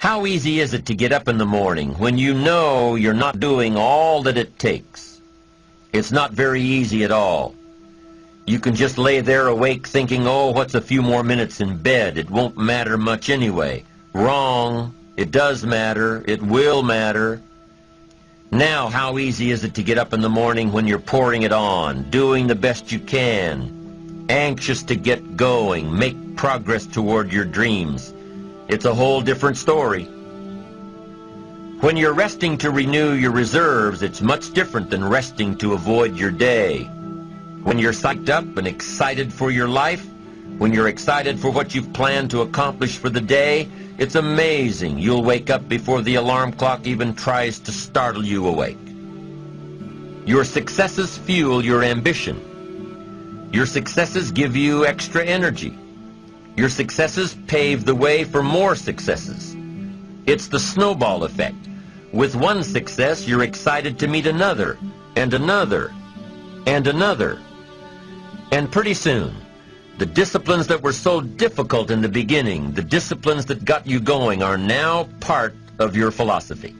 How easy is it to get up in the morning when you know you're not doing all that it takes? It's not very easy at all. You can just lay there awake thinking, oh, what's a few more minutes in bed? It won't matter much anyway. Wrong. It does matter. It will matter. Now, how easy is it to get up in the morning when you're pouring it on, doing the best you can, anxious to get going, make progress toward your dreams? It's a whole different story. When you're resting to renew your reserves, it's much different than resting to avoid your day. When you're psyched up and excited for your life, when you're excited for what you've planned to accomplish for the day, it's amazing. You'll wake up before the alarm clock even tries to startle you awake. Your successes fuel your ambition. Your successes give you extra energy. Your successes pave the way for more successes. It's the snowball effect. With one success, you're excited to meet another, and another, and another. And pretty soon, the disciplines that were so difficult in the beginning, the disciplines that got you going, are now part of your philosophy.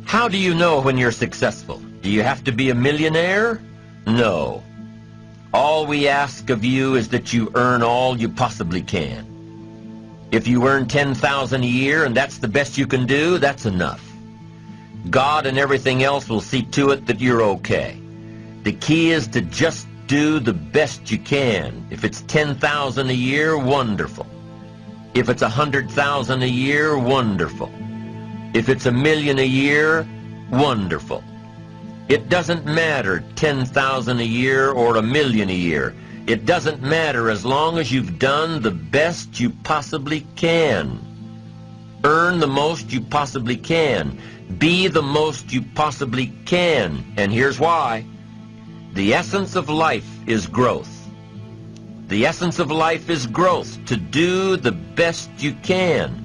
How do you know when you're successful? Do you have to be a millionaire? No. All we ask of you is that you earn all you possibly can. If you earn $10,000 a year and that's the best you can do, that's enough. God and everything else will see to it that you're okay. The key is to just do the best you can. If it's $10,000 a year, wonderful. If it's $100,000 a year, wonderful. If it's $1 million a year, wonderful. It doesn't matter $10,000 a year or $1 million a year. It doesn't matter as long as you've done the best you possibly can. Earn the most you possibly can. Be the most you possibly can. And here's why. The essence of life is growth. The essence of life is growth, to do the best you can.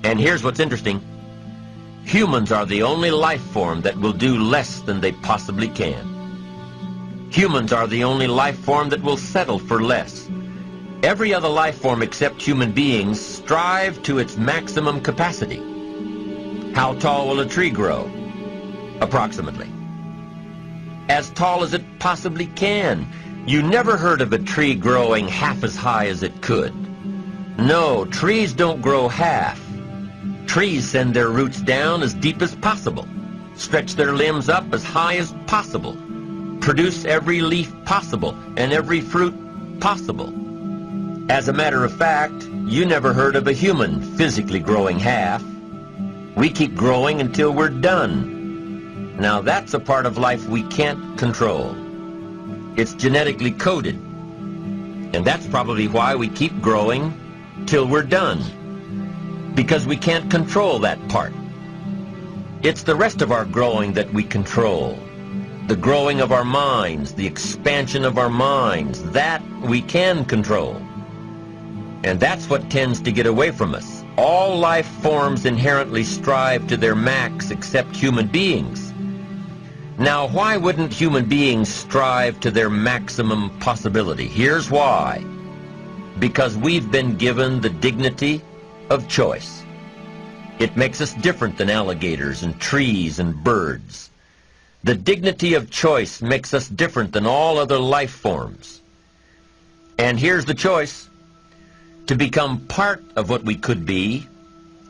And here's what's interesting. Humans are the only life form that will do less than they possibly can. Humans are the only life form that will settle for less. Every other life form except human beings strive to its maximum capacity. How tall will a tree grow? Approximately. As tall as it possibly can. You never heard of a tree growing half as high as it could. No, trees don't grow half. Trees send their roots down as deep as possible, stretch their limbs up as high as possible, produce every leaf possible and every fruit possible. As a matter of fact, you never heard of a human physically growing half. We keep growing until we're done. Now that's a part of life we can't control. It's genetically coded. And that's probably why we keep growing till we're done. Because we can't control that part. It's the rest of our growing that we control. The growing of our minds, the expansion of our minds, that we can control. And that's what tends to get away from us. All life forms inherently strive to their max except human beings. Now, why wouldn't human beings strive to their maximum possibility? Here's why. Because we've been given the dignity of choice. It makes us different than alligators and trees and birds. The dignity of choice makes us different than all other life forms. And here's the choice. To become part of what we could be,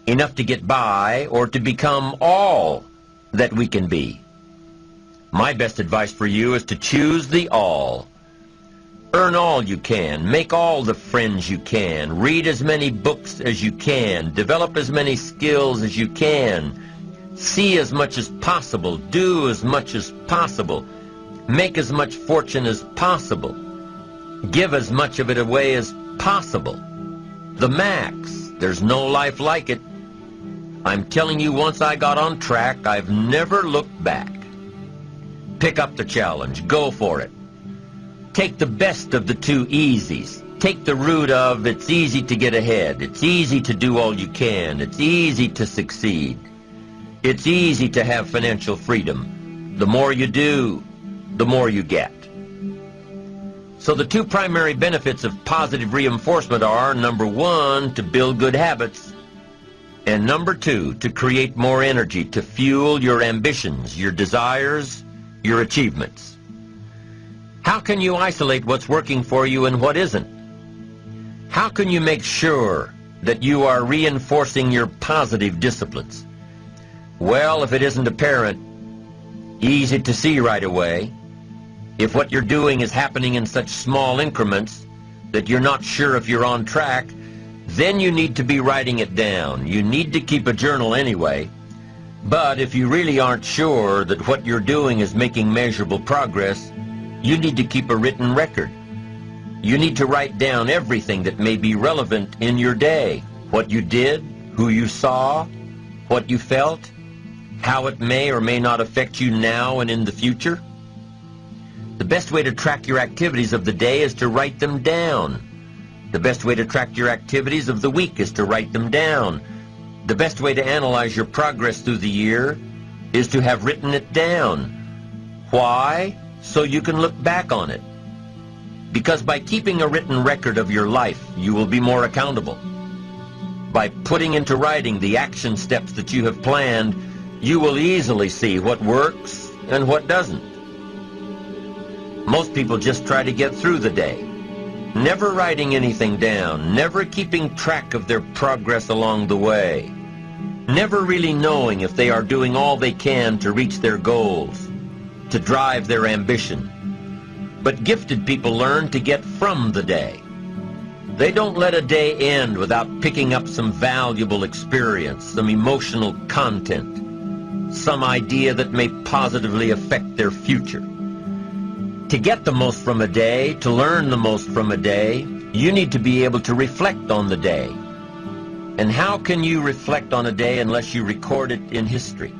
enough to get by, or to become all that we can be. My best advice for you is to choose the all. Earn all you can, make all the friends you can, read as many books as you can, develop as many skills as you can, see as much as possible, do as much as possible, make as much fortune as possible, give as much of it away as possible. The max. There's no life like it. I'm telling you, once I got on track, I've never looked back. Pick up the challenge. Go for it. Take the best of the two easies. Take the root of it's easy to get ahead. It's easy to do all you can. It's easy to succeed. It's easy to have financial freedom. The more you do, the more you get. So the two primary benefits of positive reinforcement are, number one, to build good habits, and number two, to create more energy to fuel your ambitions, your desires, your achievements. How can you isolate what's working for you and what isn't? How can you make sure that you are reinforcing your positive disciplines? Well, if it isn't apparent, easy to see right away, if what you're doing is happening in such small increments that you're not sure if you're on track, then you need to be writing it down. You need to keep a journal anyway. But if you really aren't sure that what you're doing is making measurable progress, you need to keep a written record. You need to write down everything that may be relevant in your day. What you did, who you saw, what you felt, how it may or may not affect you now and in the future. The best way to track your activities of the day is to write them down. The best way to track your activities of the week is to write them down. The best way to analyze your progress through the year is to have written it down. Why? So you can look back on it. Because by keeping a written record of your life, you will be more accountable. By putting into writing the action steps that you have planned, you will easily see what works and what doesn't. Most people just try to get through the day, never writing anything down, never keeping track of their progress along the way, never really knowing if they are doing all they can to reach their goals, to drive their ambition. But gifted people learn to get from the day. They don't let a day end without picking up some valuable experience, some emotional content, some idea that may positively affect their future. To get the most from a day, to learn the most from a day, you need to be able to reflect on the day. And how can you reflect on a day unless you record it in history?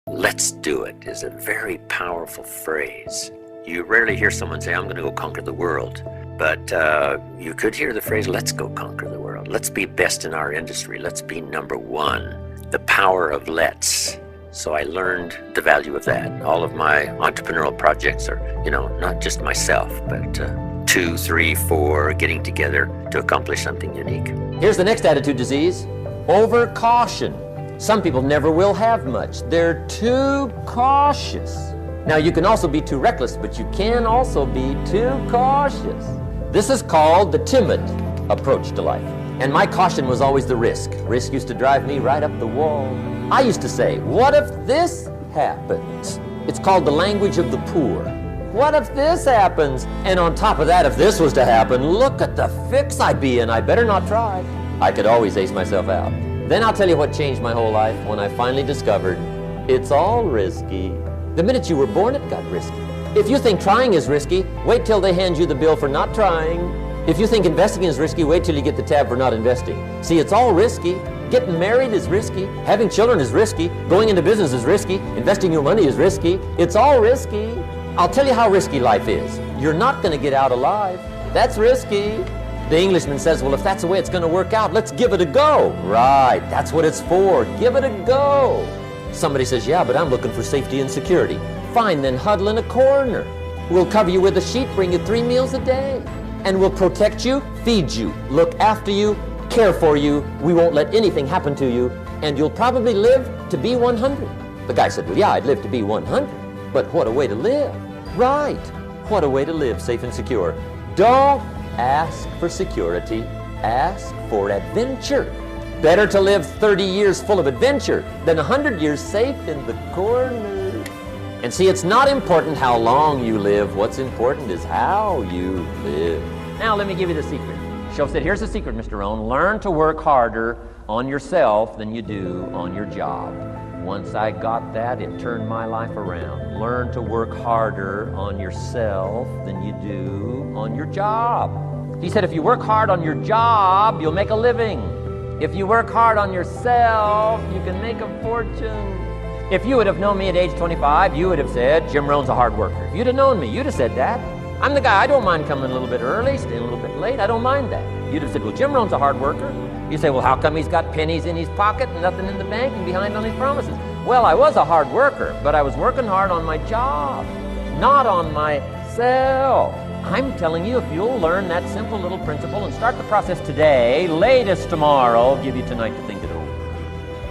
Let's do it is a very powerful phrase. You rarely hear someone say, I'm going to go conquer the world. But you could hear the phrase, let's go conquer the world. Let's be best in our industry. Let's be number one. The power of let's. So I learned the value of that. All of my entrepreneurial projects are, not just myself, but 2, 3, 4 getting together to accomplish something unique. Here's the next attitude disease, over-caution. Some people never will have much. They're too cautious. Now, you can also be too reckless, but you can also be too cautious. This is called the timid approach to life. And my caution was always the risk. Risk used to drive me right up the wall. I used to say, what if this happens? It's called the language of the poor. What if this happens? And on top of that, if this was to happen, look at the fix I'd be in. I better not try. I could always ace myself out. Then I'll tell you what changed my whole life when I finally discovered it's all risky. The minute you were born, it got risky. If you think trying is risky, wait till they hand you the bill for not trying. If you think investing is risky, wait till you get the tab for not investing. See, it's all risky. Getting married is risky. Having children is risky. Going into business is risky. Investing your money is risky. It's all risky. I'll tell you how risky life is. You're not going to get out alive. That's risky. The Englishman says, well, if that's the way it's going to work out, let's give it a go. Right, that's what it's for. Give it a go. Somebody says, yeah, but I'm looking for safety and security. Fine, then huddle in a corner. We'll cover you with a sheet, bring you 3 meals a day. And we'll protect you, feed you, look after you, care for you. We won't let anything happen to you. And you'll probably live to be 100. The guy said, well, yeah, I'd live to be 100. But what a way to live. Right. What a way to live, safe and secure. Don't ask for security. Ask for adventure. Better to live 30 years full of adventure than 100 years safe in the corner. And see, it's not important how long you live. What's important is how you live. Now, let me give you the secret. Shoaff said, here's the secret, Mr. Rohn. Learn to work harder on yourself than you do on your job. Once I got that, it turned my life around. Learn to work harder on yourself than you do on your job. He said, if you work hard on your job, you'll make a living. If you work hard on yourself, you can make a fortune. If you would have known me at age 25, you would have said, Jim Rohn's a hard worker. If you'd have known me, you'd have said that. I'm the guy, I don't mind coming a little bit early, staying a little bit late, I don't mind that. You'd have said, well, Jim Rohn's a hard worker. You say, well, how come he's got pennies in his pocket and nothing in the bank and behind on his promises? Well, I was a hard worker, but I was working hard on my job, not on myself. I'm telling you, if you'll learn that simple little principle and start the process today, latest tomorrow, I'll give you tonight to think it over.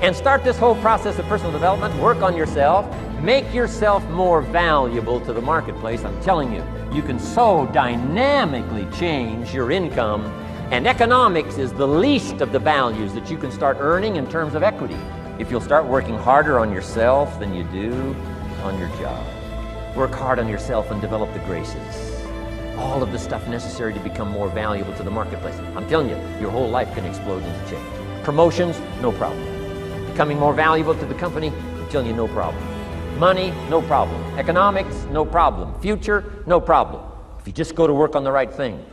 And start this whole process of personal development, work on yourself, make yourself more valuable to the marketplace. I'm telling you, you can so dynamically change your income, and economics is the least of the values that you can start earning in terms of equity if you'll start working harder on yourself than you do on your job. Work hard on yourself and develop the graces. All of the stuff necessary to become more valuable to the marketplace. I'm telling you, your whole life can explode into change. Promotions, no problem. Becoming more valuable to the company, I'm telling you, no problem. Money, no problem. Economics, no problem. Future, no problem. If you just go to work on the right thing.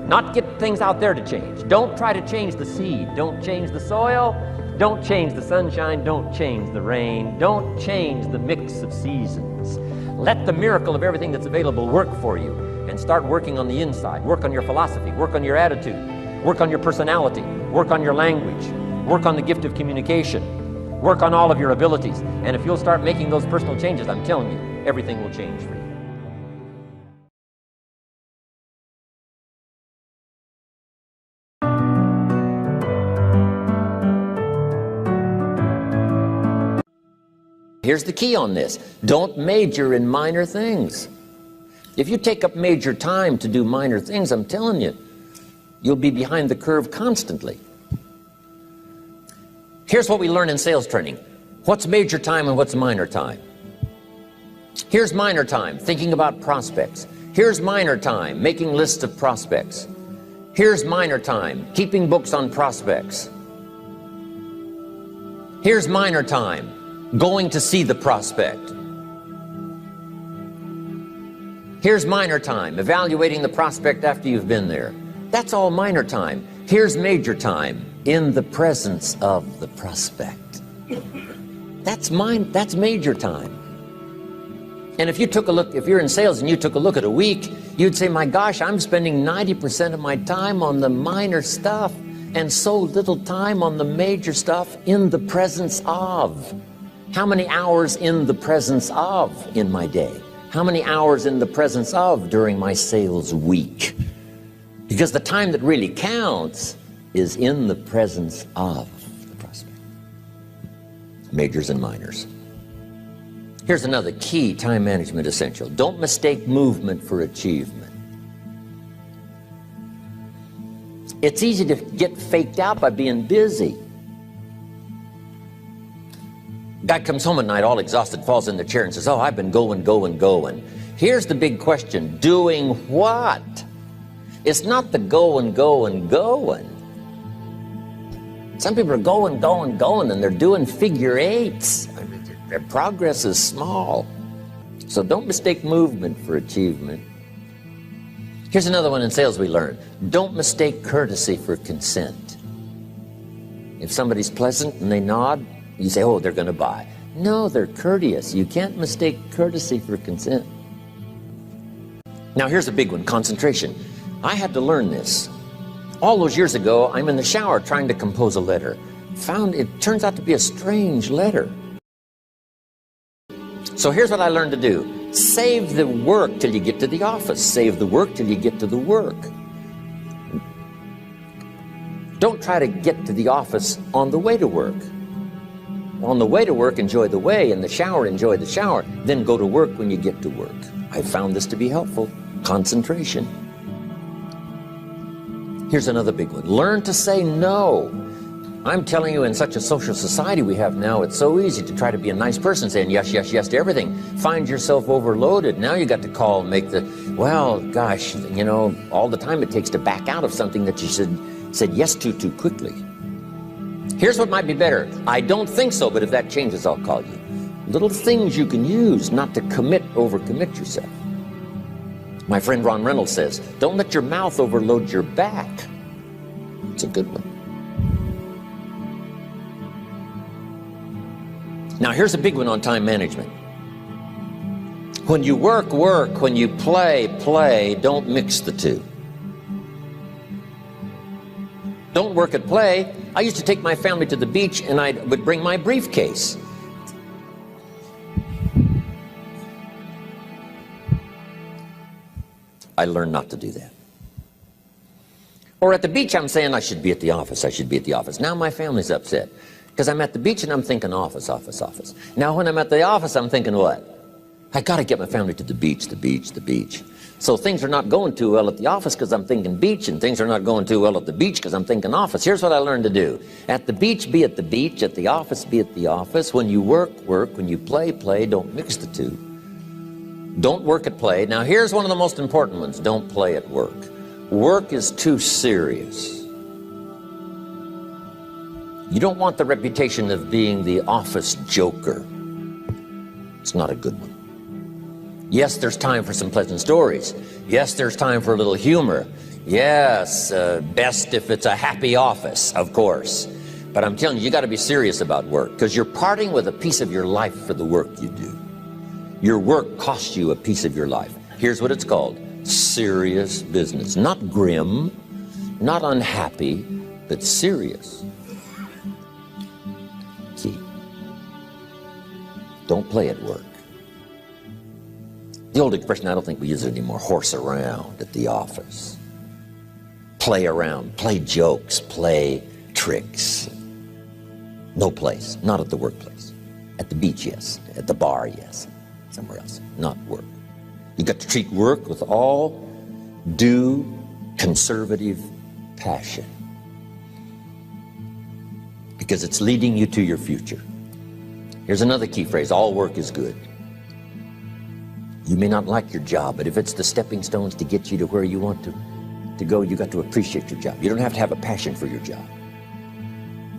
Not get things out there to change. Don't try to change the seed. Don't change the soil. Don't change the sunshine. Don't change the rain. Don't change the mix of seasons. Let the miracle of everything that's available work for you, and start working on the inside. Work on your philosophy. Work on your attitude. Work on your personality. Work on your language. Work on the gift of communication. Work on all of your abilities. And if you'll start making those personal changes, I'm telling you, everything will change for you. Here's the key on this. Don't major in minor things. If you take up major time to do minor things, I'm telling you, you'll be behind the curve constantly. Here's what we learn in sales training. What's major time and what's minor time? Here's minor time, thinking about prospects. Here's minor time, making lists of prospects. Here's minor time, keeping books on prospects. Here's minor time, going to see the prospect. Here's minor time, evaluating the prospect after you've been there. That's all minor time. Here's major time, in the presence of the prospect. That's major time. And if you took a look, if you're in sales and you took a look at a week, you'd say, my gosh, I'm spending 90% of my time on the minor stuff and so little time on the major stuff in the presence of. How many hours in the presence of in my day? How many hours in the presence of during my sales week? Because the time that really counts is in the presence of the prospect. Majors and minors. Here's another key time management essential. Don't mistake movement for achievement. It's easy to get faked out by being busy. Guy comes home at night all exhausted, falls in the chair and says, oh, I've been going. Here's the big question. Doing what? It's not the going. Some people are going, and they're doing figure eights. I mean, their progress is small. So don't mistake movement for achievement. Here's another one in sales we learned. Don't mistake courtesy for consent. If somebody's pleasant and they nod, you say, oh, they're going to buy. No, they're courteous. You can't mistake courtesy for consent. Now here's a big one, concentration. I had to learn this. All those years ago, I'm in the shower trying to compose a letter. Found it turns out to be a strange letter. So here's what I learned to do. Save the work till you get to the office. Save the work till you get to the work. Don't try to get to the office on the way to work. On the way to work, enjoy the way. In the shower, enjoy the shower. Then go to work when you get to work. I found this to be helpful. Concentration. Here's another big one. Learn to say no. I'm telling you, in such a social society we have now, it's so easy to try to be a nice person, saying yes to everything. Find yourself overloaded. Now you got to call and make the, well, gosh, you know, all the time it takes to back out of something that you said yes to too quickly. Here's what might be better. I don't think so, but if that changes, I'll call you. Little things you can use not to overcommit yourself. My friend Ron Reynolds says, don't let your mouth overload your back. It's a good one. Now here's a big one on time management. When you work, work. When you play, play. Don't mix the two. Don't work at play. I used to take my family to the beach and I would bring my briefcase. I learned not to do that. Or at the beach, I'm saying I should be at the office, I should be at the office. Now my family's upset because I'm at the beach and I'm thinking office, office, office. Now when I'm at the office, I'm thinking what? I got to get my family to the beach, the beach, the beach. So things are not going too well at the office because I'm thinking beach, and things are not going too well at the beach because I'm thinking office. Here's what I learned to do. At the beach, be at the beach. At the office, be at the office. When you work, work. When you play, play. Don't mix the two. Don't work at play. Now here's one of the most important ones. Don't play at work. Work is too serious. You don't want the reputation of being the office joker. It's not a good one. Yes, there's time for some pleasant stories. Yes, there's time for a little humor. Yes, best if it's a happy office, of course. But I'm telling you, you got to be serious about work because you're parting with a piece of your life for the work you do. Your work costs you a piece of your life. Here's what it's called. Serious business. Not grim, not unhappy, but serious. Key. Don't play at work. The old expression, I don't think we use it anymore, horse around at the office. Play around, play jokes, play tricks. No place, not at the workplace. At the beach, yes. At the bar, yes. Somewhere else, not work. You got to treat work with all due conservative passion because it's leading you to your future. Here's another key phrase, all work is good. You may not like your job, but if it's the stepping stones to get you to where you want to go, you got to appreciate your job. You don't have to have a passion for your job.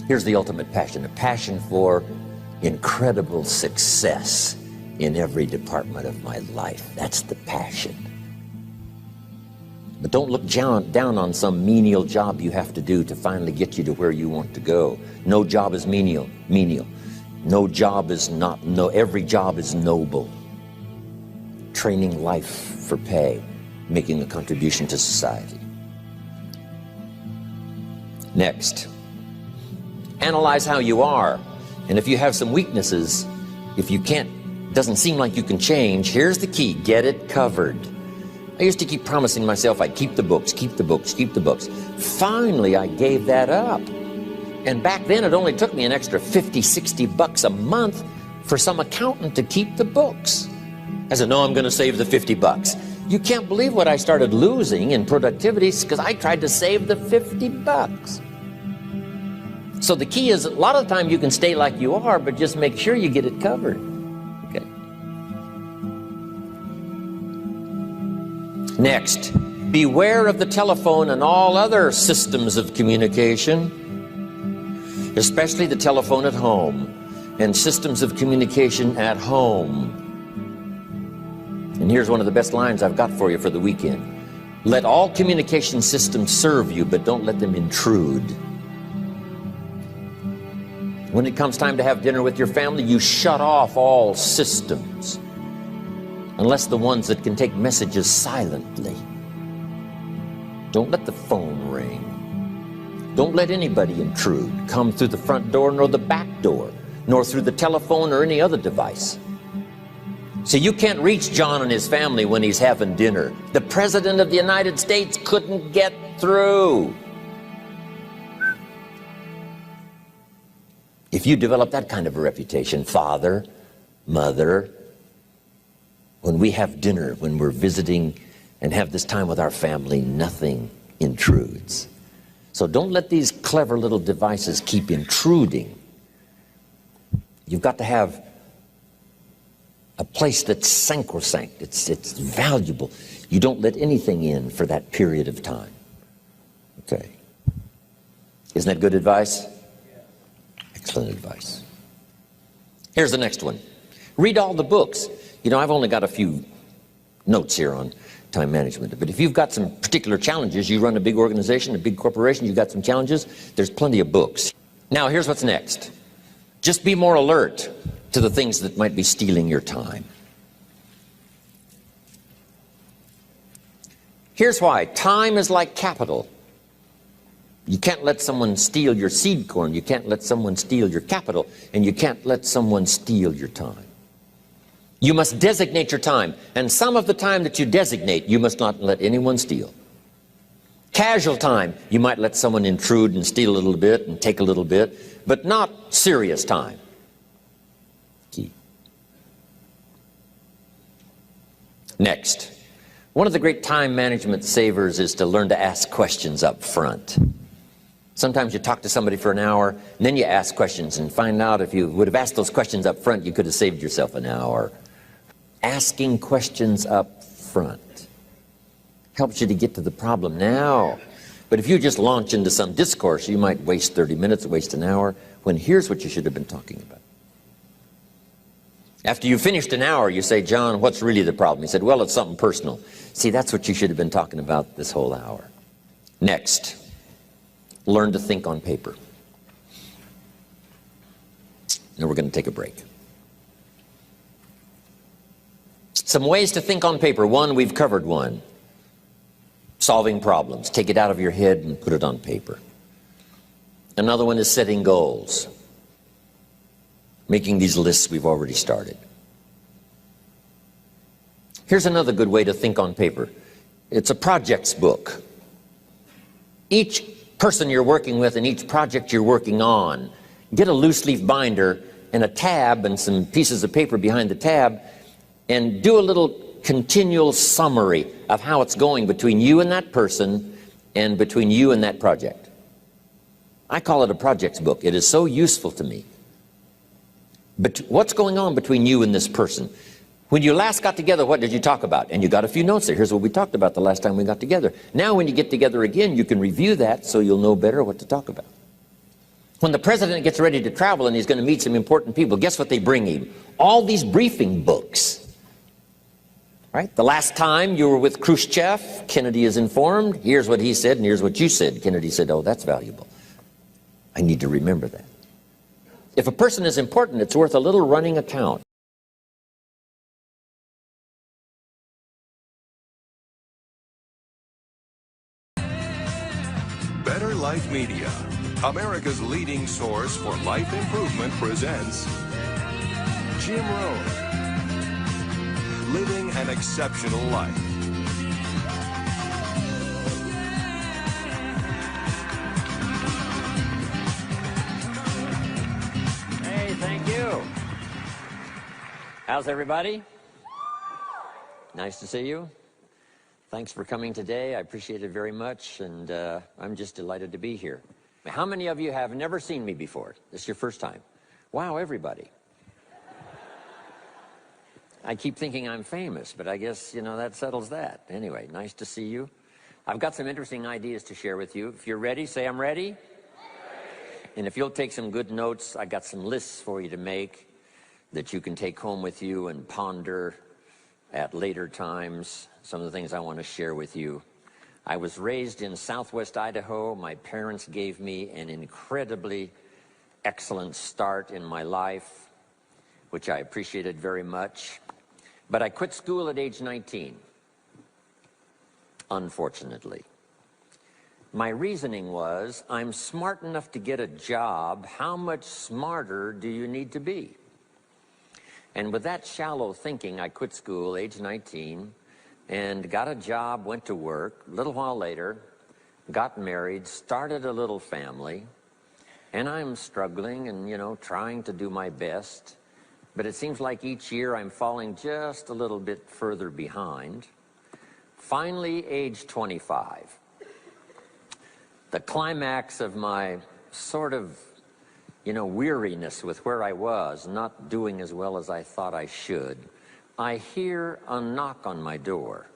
Here's the ultimate passion, a passion for incredible success in every department of my life. That's the passion. But don't look down on some menial job you have to do to finally get you to where you want to go. No job is menial. No job is not, no, every job is noble. Training life for pay, making a contribution to society. Next, analyze how you are. And if you have some weaknesses, if you can't, doesn't seem like you can change, here's the key, get it covered. I used to keep promising myself I'd keep the books, keep the books, keep the books. Finally, I gave that up. And back then, it only took me an extra 50, 60 bucks a month for some accountant to keep the books. I said, no, I'm going to save the 50 bucks. You can't believe what I started losing in productivity because I tried to save the 50 bucks. So the key is a lot of the time you can stay like you are, but just make sure you get it covered. Okay. Next, beware of the telephone and all other systems of communication, especially the telephone at home and systems of communication at home. And here's one of the best lines I've got for you for the weekend. Let all communication systems serve you, but don't let them intrude. When it comes time to have dinner with your family, you shut off all systems, unless the ones that can take messages silently. Don't let the phone ring. Don't let anybody intrude, come through the front door nor the back door, nor through the telephone or any other device. So you can't reach John and his family when he's having dinner. The President of the United States couldn't get through. If you develop that kind of a reputation, father, mother, when we have dinner, when we're visiting and have this time with our family, nothing intrudes. So don't let these clever little devices keep intruding. You've got to have a place that's sacrosanct, it's valuable. You don't let anything in for that period of time. Okay. Isn't that good advice? Excellent advice. Here's the next one. Read all the books. You know, I've only got a few notes here on time management, but if you've got some particular challenges, you run a big organization, a big corporation, you've got some challenges, there's plenty of books. Now, here's what's next. Just be more alert to the things that might be stealing your time. Here's why. Time is like capital. You can't let someone steal your seed corn. You can't let someone steal your capital. And you can't let someone steal your time. You must designate your time. And some of the time that you designate, you must not let anyone steal. Casual time, you might let someone intrude and steal a little bit and take a little bit, but not serious time. Key. Next, one of the great time management savers is to learn to ask questions up front. Sometimes you talk to somebody for an hour, and then you ask questions and find out if you would have asked those questions up front, you could have saved yourself an hour. Asking questions up front helps you to get to the problem now. But if you just launch into some discourse, you might waste 30 minutes, waste an hour, when here's what you should have been talking about. After you finished an hour, you say, John, what's really the problem? He said, well, it's something personal. See, that's what you should have been talking about this whole hour. Next, learn to think on paper. Now we're going to take a break. Some ways to think on paper. One, we've covered one. Solving problems. Take it out of your head and put it on paper. Another one is setting goals. Making these lists we've already started. Here's another good way to think on paper. It's a projects book. Each person you're working with and each project you're working on, get a loose leaf binder and a tab and some pieces of paper behind the tab and do a little continual summary of how it's going between you and that person and between you and that project. I call it a projects book. It is so useful to me. But what's going on between you and this person? When you last got together, what did you talk about? And you got a few notes there. Here's what we talked about the last time we got together. Now when you get together again, you can review that so you'll know better what to talk about. When the president gets ready to travel and he's going to meet some important people, guess what they bring him? All these briefing books. Right? The last time you were with Khrushchev, Kennedy is informed. Here's what he said and here's what you said. Kennedy said, oh, that's valuable. I need to remember that. If a person is important, it's worth a little running account. Better Life Media, America's leading source for life improvement, presents Jim Rohn, Living an Exceptional Life. Hey, thank you. How's everybody? Nice to see you. Thanks for coming today. I appreciate it very much, and I'm just delighted to be here. How many of you have never seen me before? This is your first time. Wow, everybody. I keep thinking I'm famous, but I guess, you know, that settles that. Anyway, nice to see you. I've got some interesting ideas to share with you. If you're ready, say I'm ready. And if you'll take some good notes, I got some lists for you to make that you can take home with you and ponder at later times. Some of the things I want to share with you. I was raised in Southwest Idaho. My parents gave me an incredibly excellent start in my life, which I appreciated very much. But I quit school at age 19, unfortunately. My reasoning was, I'm smart enough to get a job. How much smarter do you need to be? And with that shallow thinking, I quit school, age 19, and got a job, went to work. A little while later, got married, started a little family, and I'm struggling and, you know, trying to do my best. But it seems like each year I'm falling just a little bit further behind. Finally, age 25. The climax of my sort of, you know, weariness with where I was, not doing as well as I thought I should. I hear a knock on my door,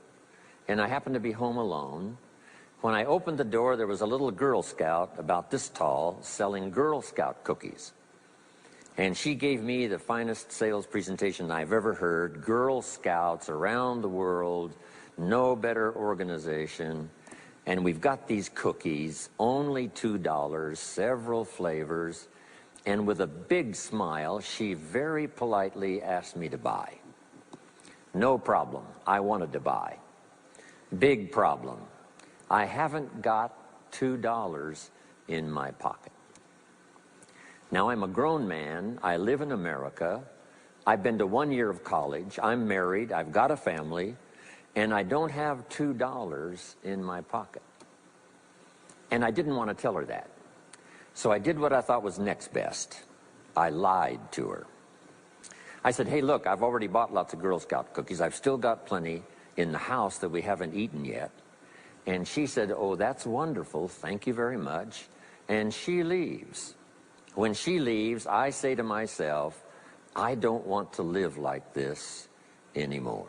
and I happen to be home alone. When I opened the door, there was a little Girl Scout about this tall selling Girl Scout cookies. And she gave me the finest sales presentation I've ever heard. Girl Scouts around the world, no better organization. And we've got these cookies, only $2, several flavors. And with a big smile, she very politely asked me to buy. No problem, I wanted to buy. Big problem. I haven't got $2 in my pocket. Now, I'm a grown man. I live in America. I've been to 1 year of college. I'm married. I've got a family. And I don't have $2 in my pocket. And I didn't want to tell her that. So I did what I thought was next best. I lied to her. I said, hey, look, I've already bought lots of Girl Scout cookies. I've still got plenty in the house that we haven't eaten yet. And she said, oh, that's wonderful. Thank you very much. And she leaves. When she leaves, I say to myself, I don't want to live like this anymore.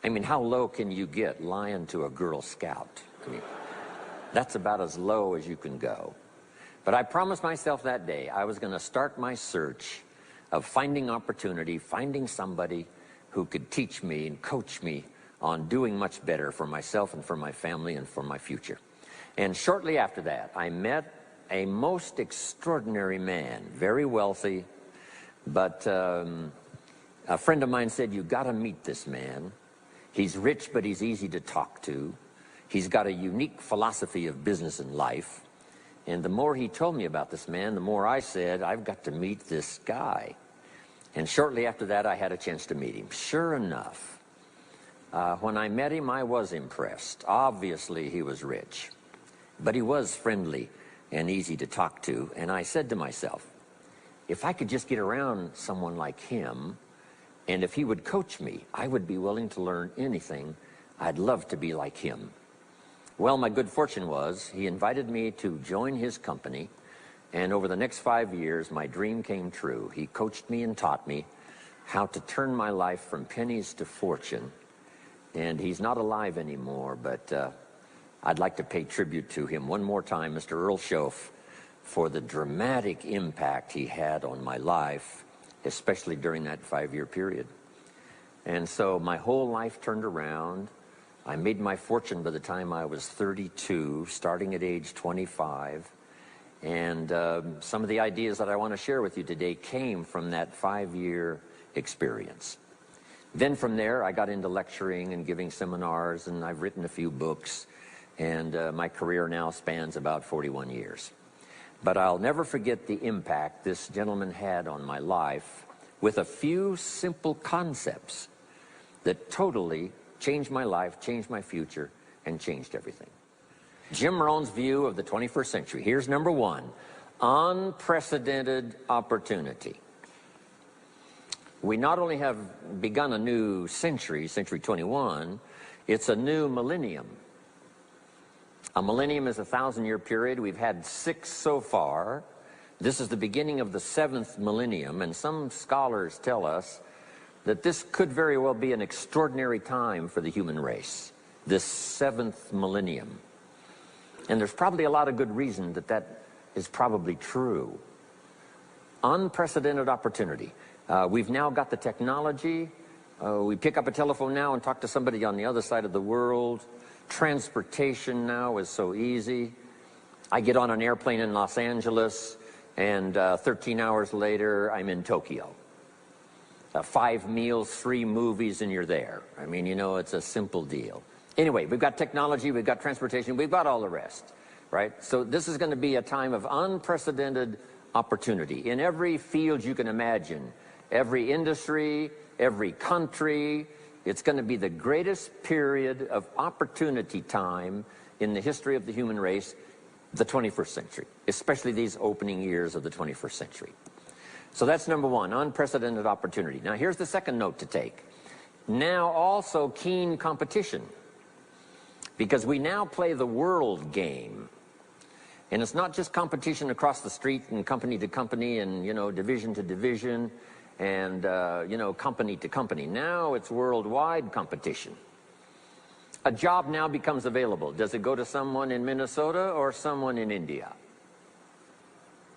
I mean, how low can you get lying to a Girl Scout? I mean, that's about as low as you can go. But I promised myself that day I was going to start my search of finding opportunity, finding somebody who could teach me and coach me on doing much better for myself and for my family and for my future. And shortly after that, I met a most extraordinary man, very wealthy, but a friend of mine said, you got to meet this man. He's rich, but he's easy to talk to. He's got a unique philosophy of business and life. And the more he told me about this man, the more I said, I've got to meet this guy. And shortly after that, I had a chance to meet him. Sure enough, when I met him, I was impressed. Obviously, he was rich, but he was friendly and easy to talk to. And I said to myself, if I could just get around someone like him, and if he would coach me, I would be willing to learn anything. I'd love to be like him. Well, my good fortune was he invited me to join his company, and over the next 5 years, my dream came true. He coached me and taught me how to turn my life from pennies to fortune, and he's not alive anymore, but I'd like to pay tribute to him one more time, Mr. Earl Schoaf, for the dramatic impact he had on my life, especially during that 5-year period. And so my whole life turned around. I made my fortune by the time I was 32, starting at age 25. And some of the ideas that I want to share with you today came from that 5-year experience. Then from there, I got into lecturing and giving seminars, and I've written a few books. And my career now spans about 41 years. But I'll never forget the impact this gentleman had on my life with a few simple concepts that totally changed my life, changed my future, and changed everything. Jim Rohn's view of the 21st century. Here's number one: unprecedented opportunity. We not only have begun a new century, century 21, it's a new millennium. A millennium is a 1,000-year period. We've had 6 so far. This is the beginning of the 7th millennium, and some scholars tell us that this could very well be an extraordinary time for the human race, this 7th millennium. And there's probably a lot of good reason that that is probably true. Unprecedented opportunity. We've now got the technology. We pick up a telephone now and talk to somebody on the other side of the world. Transportation now is so easy. I get on an airplane in Los Angeles, and 13 hours later, I'm in Tokyo. 5 meals, 3 movies, and you're there. I mean, you know, it's a simple deal. Anyway, we've got technology, we've got transportation, we've got all the rest, right? So this is going to be a time of unprecedented opportunity in every field you can imagine, every industry, every country. It's going to be the greatest period of opportunity time in the history of the human race, the 21st century, especially these opening years of the 21st century. So that's number one, unprecedented opportunity. Now here's the second note to take. Now also keen competition, because we now play the world game. And it's not just competition across the street and company to company and, you know, division to division and, you know, company to company. Now it's worldwide competition. A job now becomes available. Does it go to someone in Minnesota or someone in India?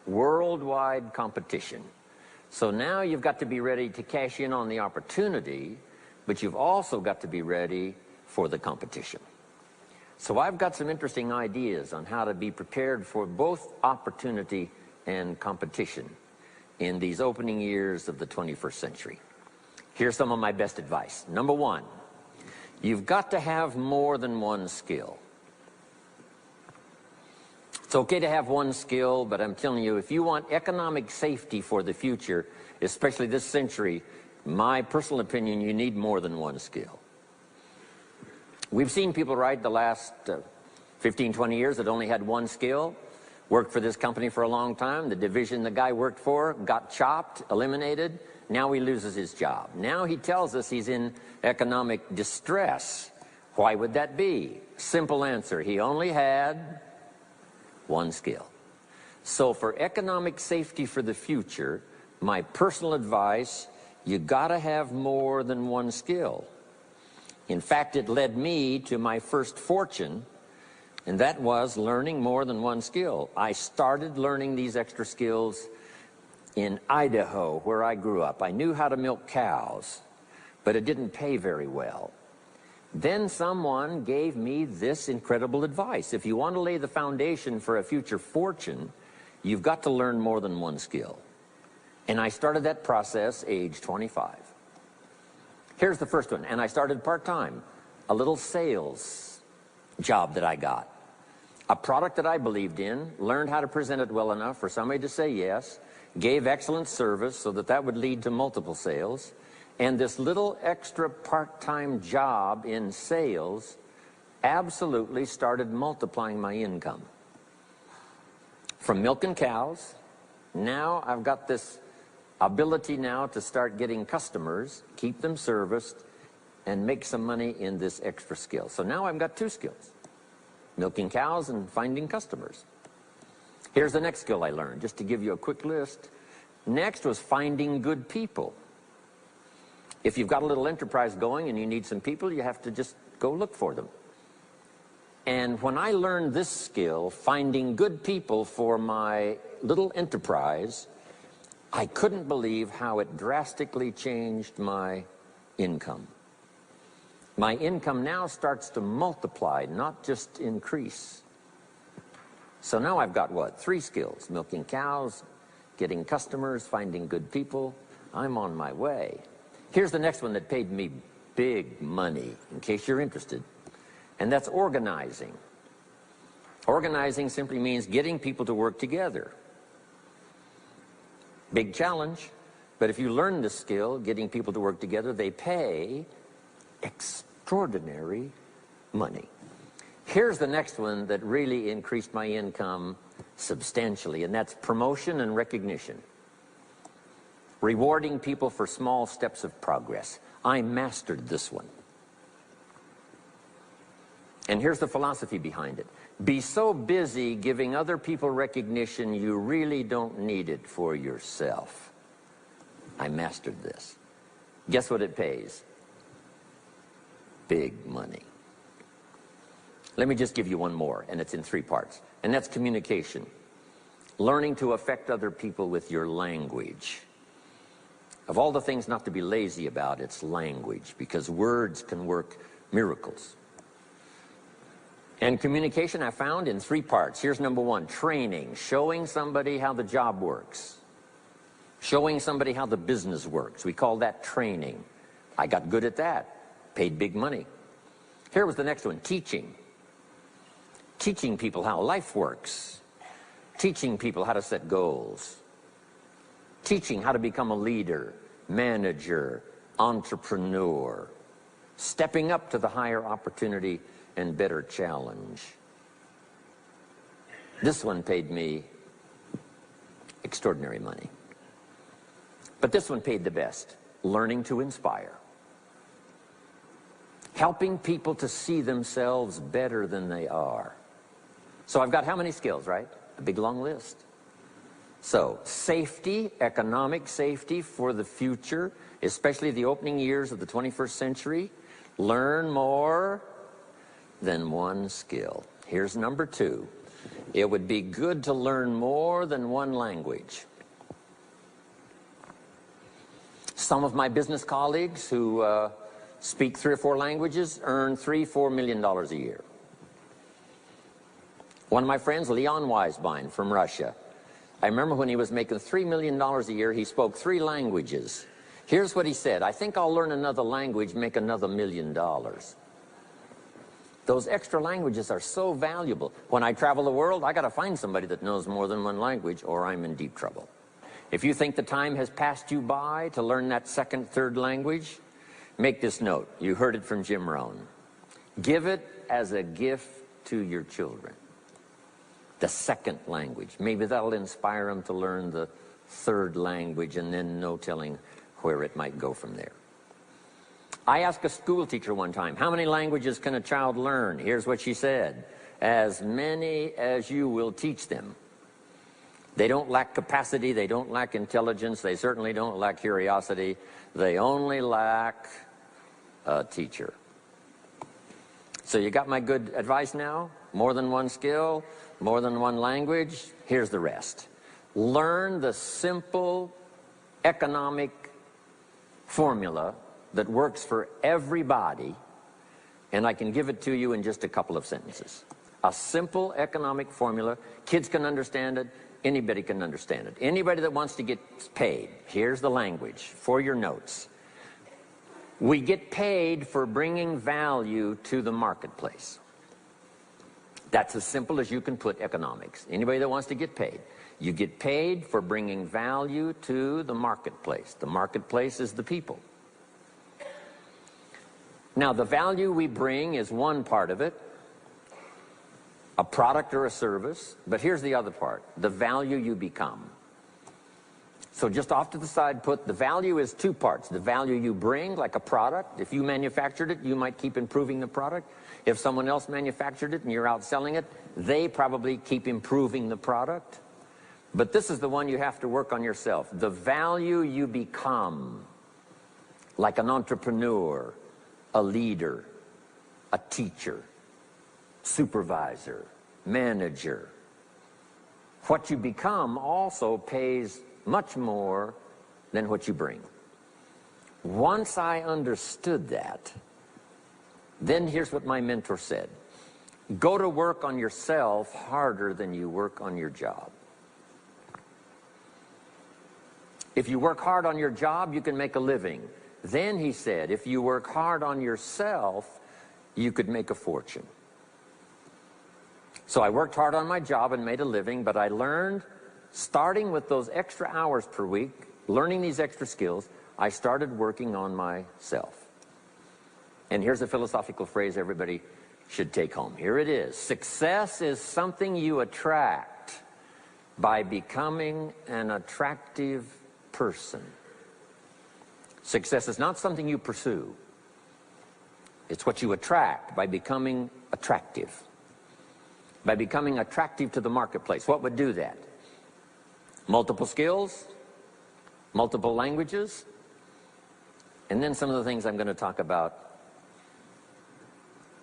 Worldwide competition. So now you've got to be ready to cash in on the opportunity, but you've also got to be ready for the competition. So I've got some interesting ideas on how to be prepared for both opportunity and competition in these opening years of the 21st century. Here's some of my best advice. Number one, You've got to have more than one skill. It's okay to have one skill, but I'm telling you, if you want economic safety for the future, especially this century, my personal opinion, you need more than one skill. We've seen people, right, the last 15, 20 years that only had one skill, worked for this company for a long time. The division the guy worked for got chopped, eliminated. Now he loses his job. Now he tells us he's in economic distress. Why would that be? Simple answer. He only had one skill. So for economic safety for the future, my personal advice, you gotta have more than one skill. In fact, it led me to my first fortune, and that was learning more than one skill. I started learning these extra skills in Idaho, where I grew up. I knew how to milk cows, but it didn't pay very well. Then someone gave me this incredible advice. If you want to lay the foundation for a future fortune, you've got to learn more than one skill. And I started that process age 25. Here's the first one, and I started part-time. A little sales job that I got. A product that I believed in, learned how to present it well enough for somebody to say yes, gave excellent service so that that would lead to multiple sales, and this little extra part-time job in sales absolutely started multiplying my income. From milking cows, now I've got this ability now to start getting customers, keep them serviced, and make some money in this extra skill. So now I've got two skills, milking cows and finding customers. Here's the next skill I learned, just to give you a quick list. Next was finding good people. If you've got a little enterprise going and you need some people, you have to just go look for them. And when I learned this skill, finding good people for my little enterprise, I couldn't believe how it drastically changed my income. My income now starts to multiply, not just increase. So now I've got what? 3 skills: milking cows, getting customers, finding good people. I'm on my way. Here's the next one that paid me big money, in case you're interested, and that's organizing. Organizing simply means getting people to work together. Big challenge, but if you learn this skill, getting people to work together, they pay extraordinary money. Here's the next one that really increased my income substantially, and that's promotion and recognition. Rewarding people for small steps of progress. I mastered this one. And here's the philosophy behind it. Be so busy giving other people recognition, you really don't need it for yourself. I mastered this. Guess what it pays? Big money. Let me just give you one more, and it's in 3 parts. And that's communication. Learning to affect other people with your language. Of all the things not to be lazy about, it's language, because words can work miracles. And communication I found in 3 parts. Here's number 1, training, showing somebody how the job works. Showing somebody how the business works. We call that training. I got good at that, paid big money. Here was the next one, teaching. Teaching people how life works. Teaching people how to set goals. Teaching how to become a leader, manager, entrepreneur. Stepping up to the higher opportunity and better challenge. This one paid me extraordinary money. But this one paid the best. Learning to inspire. Helping people to see themselves better than they are. So I've got how many skills, right? A big long list. So, safety, economic safety for the future, especially the opening years of the 21st century. Learn more than one skill. Here's number 2. It would be good to learn more than one language. Some of my business colleagues who speak 3 or 4 languages earn $3-4 million a year. One of my friends, Leon Weisbein from Russia, I remember when he was making $3 million a year, he spoke 3 languages. Here's what he said: I think I'll learn another language, make another $1 million. Those extra languages are so valuable. When I travel the world, I got to find somebody that knows more than one language, or I'm in deep trouble. If you think the time has passed you by to learn that second, third language, make this note. You heard it from Jim Rohn. Give it as a gift to your children. The second language. Maybe that'll inspire them to learn the third language, and then no telling where it might go from there. I asked a school teacher one time, how many languages can a child learn? Here's what she said: as many as you will teach them. They don't lack capacity, they don't lack intelligence, they certainly don't lack curiosity. They only lack a teacher. So you got my good advice now? More than one skill, more than one language. Here's the rest. Learn the simple economic formula that works for everybody, and I can give it to you in just a couple of sentences. A simple economic formula. Kids can understand it. Anybody can understand it. Anybody that wants to get paid. Here's the language for your notes. We get paid for bringing value to the marketplace. That's as simple as you can put economics. Anybody that wants to get paid. You get paid for bringing value to the marketplace. The marketplace is the people. Now, the value we bring is one part of it, a product or a service, but here's the other part, the value you become. So just off to the side, put the value is two parts. The value you bring, like a product. If you manufactured it, you might keep improving the product. If someone else manufactured it and you're out selling it, they probably keep improving the product. But this is the one you have to work on yourself. The value you become, like an entrepreneur, a leader, a teacher, supervisor, manager. What you become also pays much more than what you bring. Once I understood that, then here's what my mentor said. Go to work on yourself harder than you work on your job. If you work hard on your job, you can make a living. Then he said, if you work hard on yourself, you could make a fortune. So I worked hard on my job and made a living, but I learned, starting with those extra hours per week, learning these extra skills, I started working on myself. And here's a philosophical phrase everybody should take home. Here it is. Success is something you attract by becoming an attractive person. Success is not something you pursue. It's what you attract by becoming attractive. By becoming attractive to the marketplace. What would do that? Multiple skills, multiple languages, and then some of the things I'm going to talk about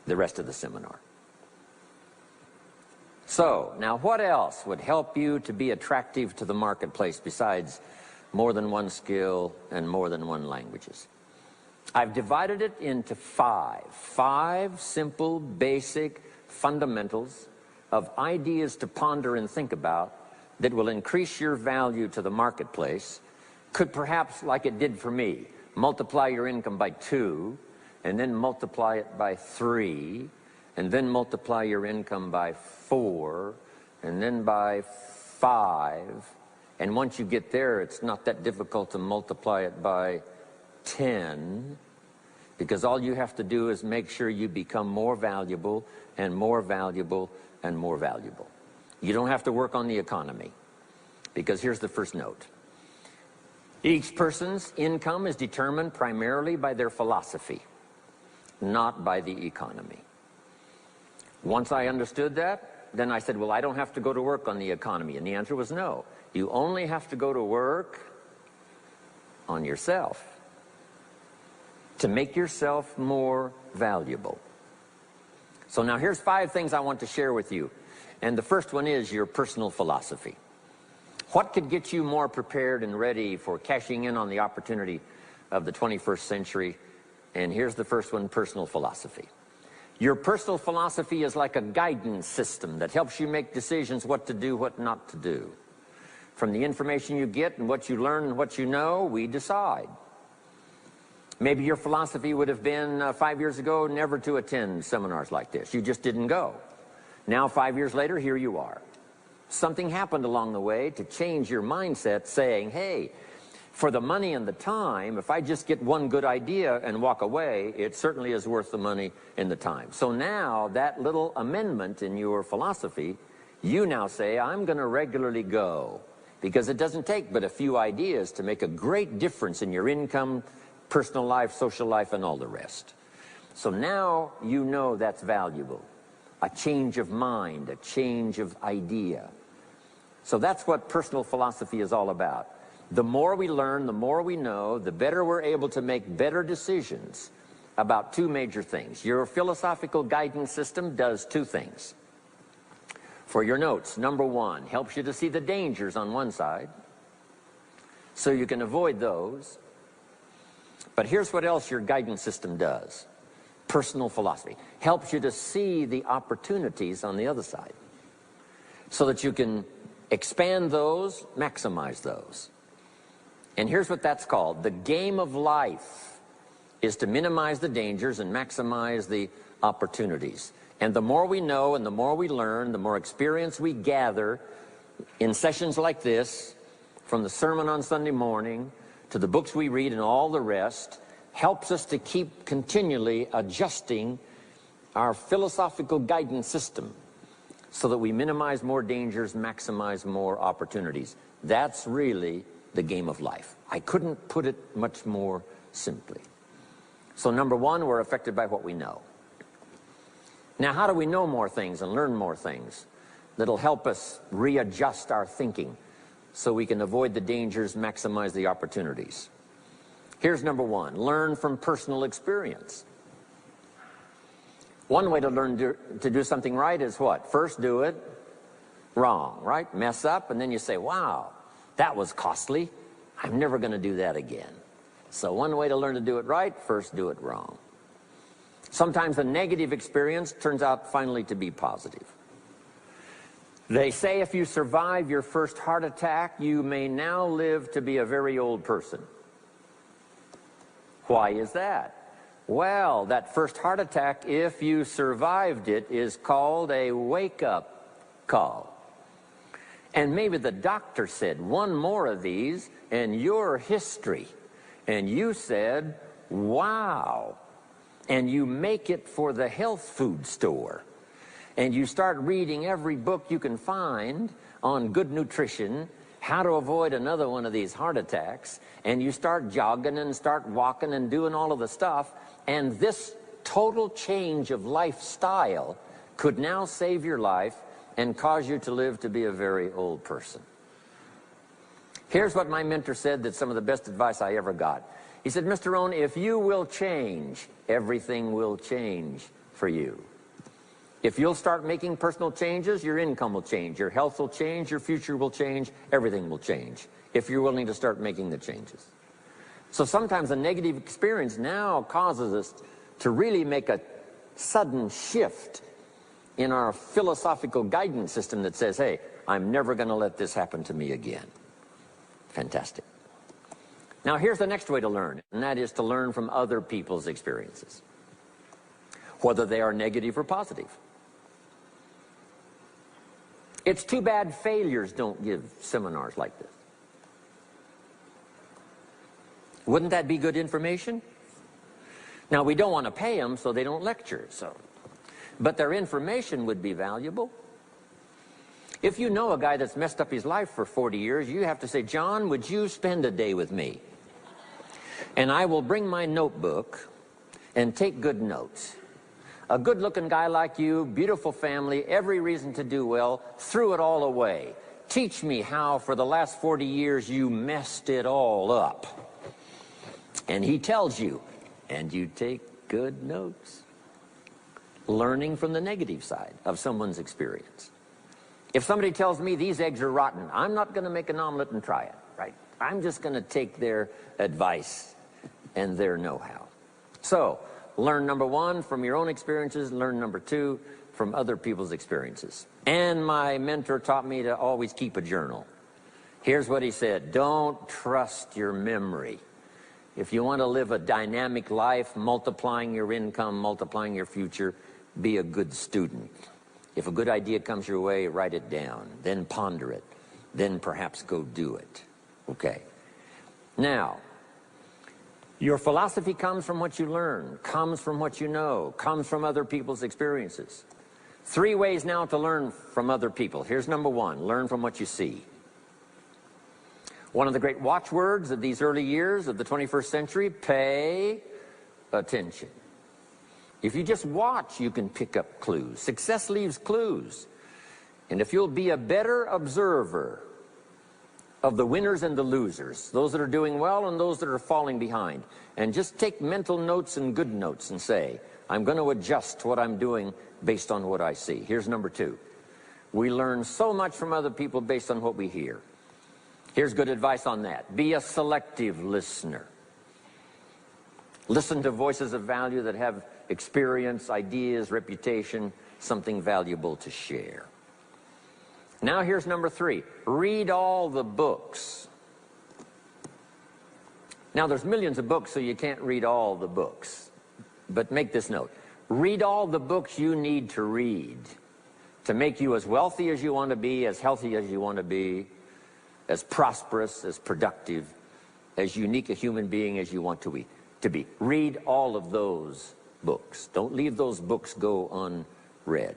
the rest of the seminar. So, now what else would help you to be attractive to the marketplace besides more than one skill and more than one languages? I've divided it into five simple, basic fundamentals of ideas to ponder and think about that will increase your value to the marketplace. Could perhaps, like it did for me, multiply your income by 2, and then multiply it by 3, and then multiply your income by 4, and then by 5. And once you get there, it's not that difficult to multiply it by 10, because all you have to do is make sure you become more valuable and more valuable and more valuable. You don't have to work on the economy, because here's the first note. Each person's income is determined primarily by their philosophy, not by the economy. Once I understood that, then I said, well, I don't have to go to work on the economy. And the answer was no. You only have to go to work on yourself to make yourself more valuable. So now here's 5 things I want to share with you. And the first one is your personal philosophy. What could get you more prepared and ready for cashing in on the opportunity of the 21st century? And here's the first one, personal philosophy. Your personal philosophy is like a guidance system that helps you make decisions what to do, what not to do. From the information you get and what you learn and what you know, we decide. Maybe your philosophy would have been 5 years ago never to attend seminars like this. You just didn't go. Now 5 years later, here you are. Something happened along the way to change your mindset, saying, hey, for the money and the time, if I just get one good idea and walk away, it certainly is worth the money and the time. So now that little amendment in your philosophy, you now say, I'm going to regularly go, because it doesn't take but a few ideas to make a great difference in your income, personal life, social life, and all the rest. So now you know that's valuable. A change of mind, a change of idea. So that's what personal philosophy is all about. The more we learn, the more we know, the better we're able to make better decisions about two major things. Your philosophical guidance system does two things. For your notes, number one, helps you to see the dangers on one side, so you can avoid those. But here's what else your guidance system does. Personal philosophy helps you to see the opportunities on the other side, so that you can expand those, maximize those. And here's what that's called. The game of life is to minimize the dangers and maximize the opportunities. And the more we know and the more we learn, the more experience we gather in sessions like this, from the sermon on Sunday morning to the books we read and all the rest, helps us to keep continually adjusting our philosophical guidance system so that we minimize more dangers, maximize more opportunities. That's really the game of life. I couldn't put it much more simply. So number one, we're affected by what we know. Now, how do we know more things and learn more things that'll help us readjust our thinking so we can avoid the dangers, maximize the opportunities? Here's number one, learn from personal experience. One way to learn to do something right is what? First do it wrong, right? Mess up, and then you say, wow, that was costly. I'm never going to do that again. So one way to learn to do it right, first do it wrong. Sometimes a negative experience turns out finally to be positive. They say if you survive your first heart attack, you may now live to be a very old person. Why is that? Well, that first heart attack, if you survived it, is called a wake-up call. And maybe the doctor said, one more of these and you're history. And you said, wow. And you make it for the health food store. And you start reading every book you can find on good nutrition, how to avoid another one of these heart attacks, and you start jogging and start walking and doing all of the stuff, and this total change of lifestyle could now save your life and cause you to live to be a very old person. Here's what my mentor said, that's some of the best advice I ever got. He said, Mr. Rohn, if you will change, everything will change for you. If you'll start making personal changes, your income will change, your health will change, your future will change, everything will change, if you're willing to start making the changes. So sometimes a negative experience now causes us to really make a sudden shift in our philosophical guidance system that says, hey, I'm never going to let this happen to me again. Fantastic. Now here's the next way to learn, and that is to learn from other people's experiences, whether they are negative or positive. It's too bad failures don't give seminars like this. Wouldn't that be good information? Now, we don't want to pay them, so they don't lecture, but their information would be valuable. If you know a guy that's messed up his life for 40 years, you have to say, John, would you spend a day with me? And I will bring my notebook and take good notes. A good-looking guy like you, beautiful family, every reason to do well, threw it all away. Teach me how for the last 40 years you messed it all up. And he tells you, and you take good notes. Learning from the negative side of someone's experience. If somebody tells me these eggs are rotten, I'm not going to make an omelet and try it, right? I'm just going to take their advice and their know-how. So, learn number one from your own experiences, learn number two from other people's experiences. And my mentor taught me to always keep a journal. Here's what he said, don't trust your memory. If you want to live a dynamic life, multiplying your income, multiplying your future, be a good student. If a good idea comes your way, write it down, then ponder it, then perhaps go do it. Okay. Now, your philosophy comes from what you learn, comes from what you know, comes from other people's experiences. 3 ways now to learn from other people. Here's number 1, learn from what you see. One of the great watchwords of these early years of the 21st century, pay attention. If you just watch, you can pick up clues. Success leaves clues. And if you'll be a better observer of the winners and the losers, those that are doing well and those that are falling behind, and just take mental notes and good notes and say, I'm going to adjust what I'm doing based on what I see. Here's number 2. We learn so much from other people based on what we hear. Here's good advice on that. Be a selective listener. Listen to voices of value that have experience, ideas, reputation, something valuable to share. Now here's number 3. Read all the books. Now there's millions of books, so you can't read all the books. But make this note. Read all the books you need to read to make you as wealthy as you want to be, as healthy as you want to be, as prosperous, as productive, as unique a human being as you want to be. Read all of those books. Don't leave those books go unread.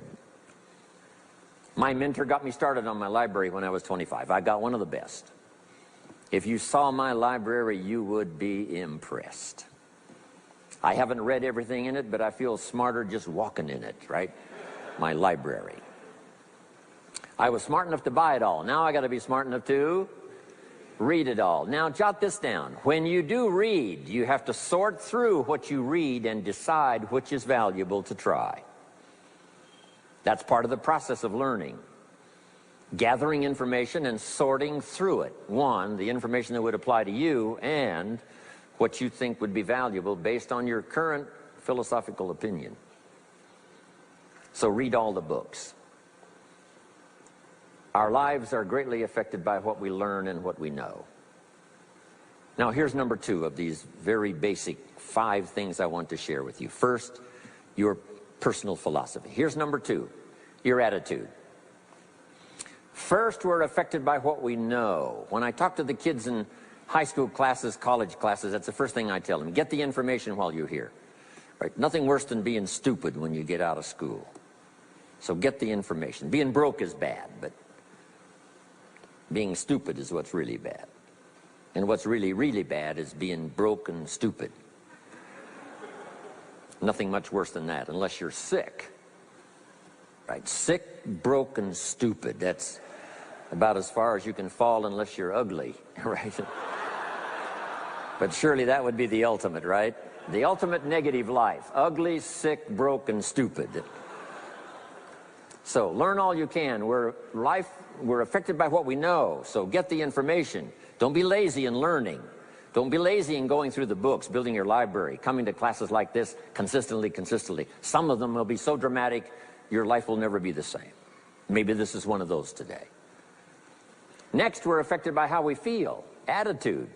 My mentor got me started on my library when I was 25. I got one of the best. If you saw my library, you would be impressed. I haven't read everything in it, but I feel smarter just walking in it, right? My library. I was smart enough to buy it all. Now I got to be smart enough to read it all. Now jot this down. When you do read, you have to sort through what you read and decide which is valuable to try. That's part of the process of learning. Gathering information and sorting through it. 1, the information that would apply to you, and what you think would be valuable based on your current philosophical opinion. So read all the books. Our lives are greatly affected by what we learn and what we know. Now here's number 2 of these very basic 5 things I want to share with you. First, your personal philosophy. Here's number 2, your attitude. First, we're affected by what we know. When I talk to the kids in high school classes, college classes, that's the first thing I tell them. Get the information while you're here. Right? Nothing worse than being stupid when you get out of school. So get the information. Being broke is bad, but being stupid is what's really bad. And what's really, really bad is being broke and stupid. Nothing much worse than that, unless you're sick. Right? Sick, broke, and stupid. That's about as far as you can fall unless you're ugly, right? But surely that would be the ultimate, right? The ultimate negative life. Ugly, sick, broke, and stupid. So learn all you can. We're affected by what we know, so get the information. Don't be lazy in learning. Don't be lazy in going through the books, building your library, coming to classes like this consistently. Some of them will be so dramatic, your life will never be the same. Maybe this is one of those today. Next, we're affected by how we feel, attitude.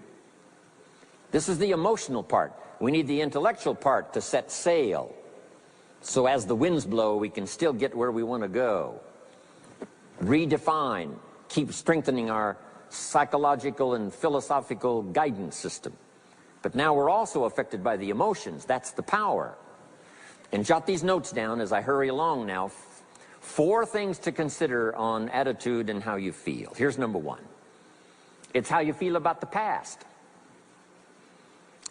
This is the emotional part. We need the intellectual part to set sail. So as the winds blow, we can still get where we want to go. Redefine, keep strengthening our psychological and philosophical guidance system. But now we're also affected by the emotions. That's the power. And jot these notes down as I hurry along now. 4 things to consider on attitude and how you feel. Here's number 1. It's how you feel about the past.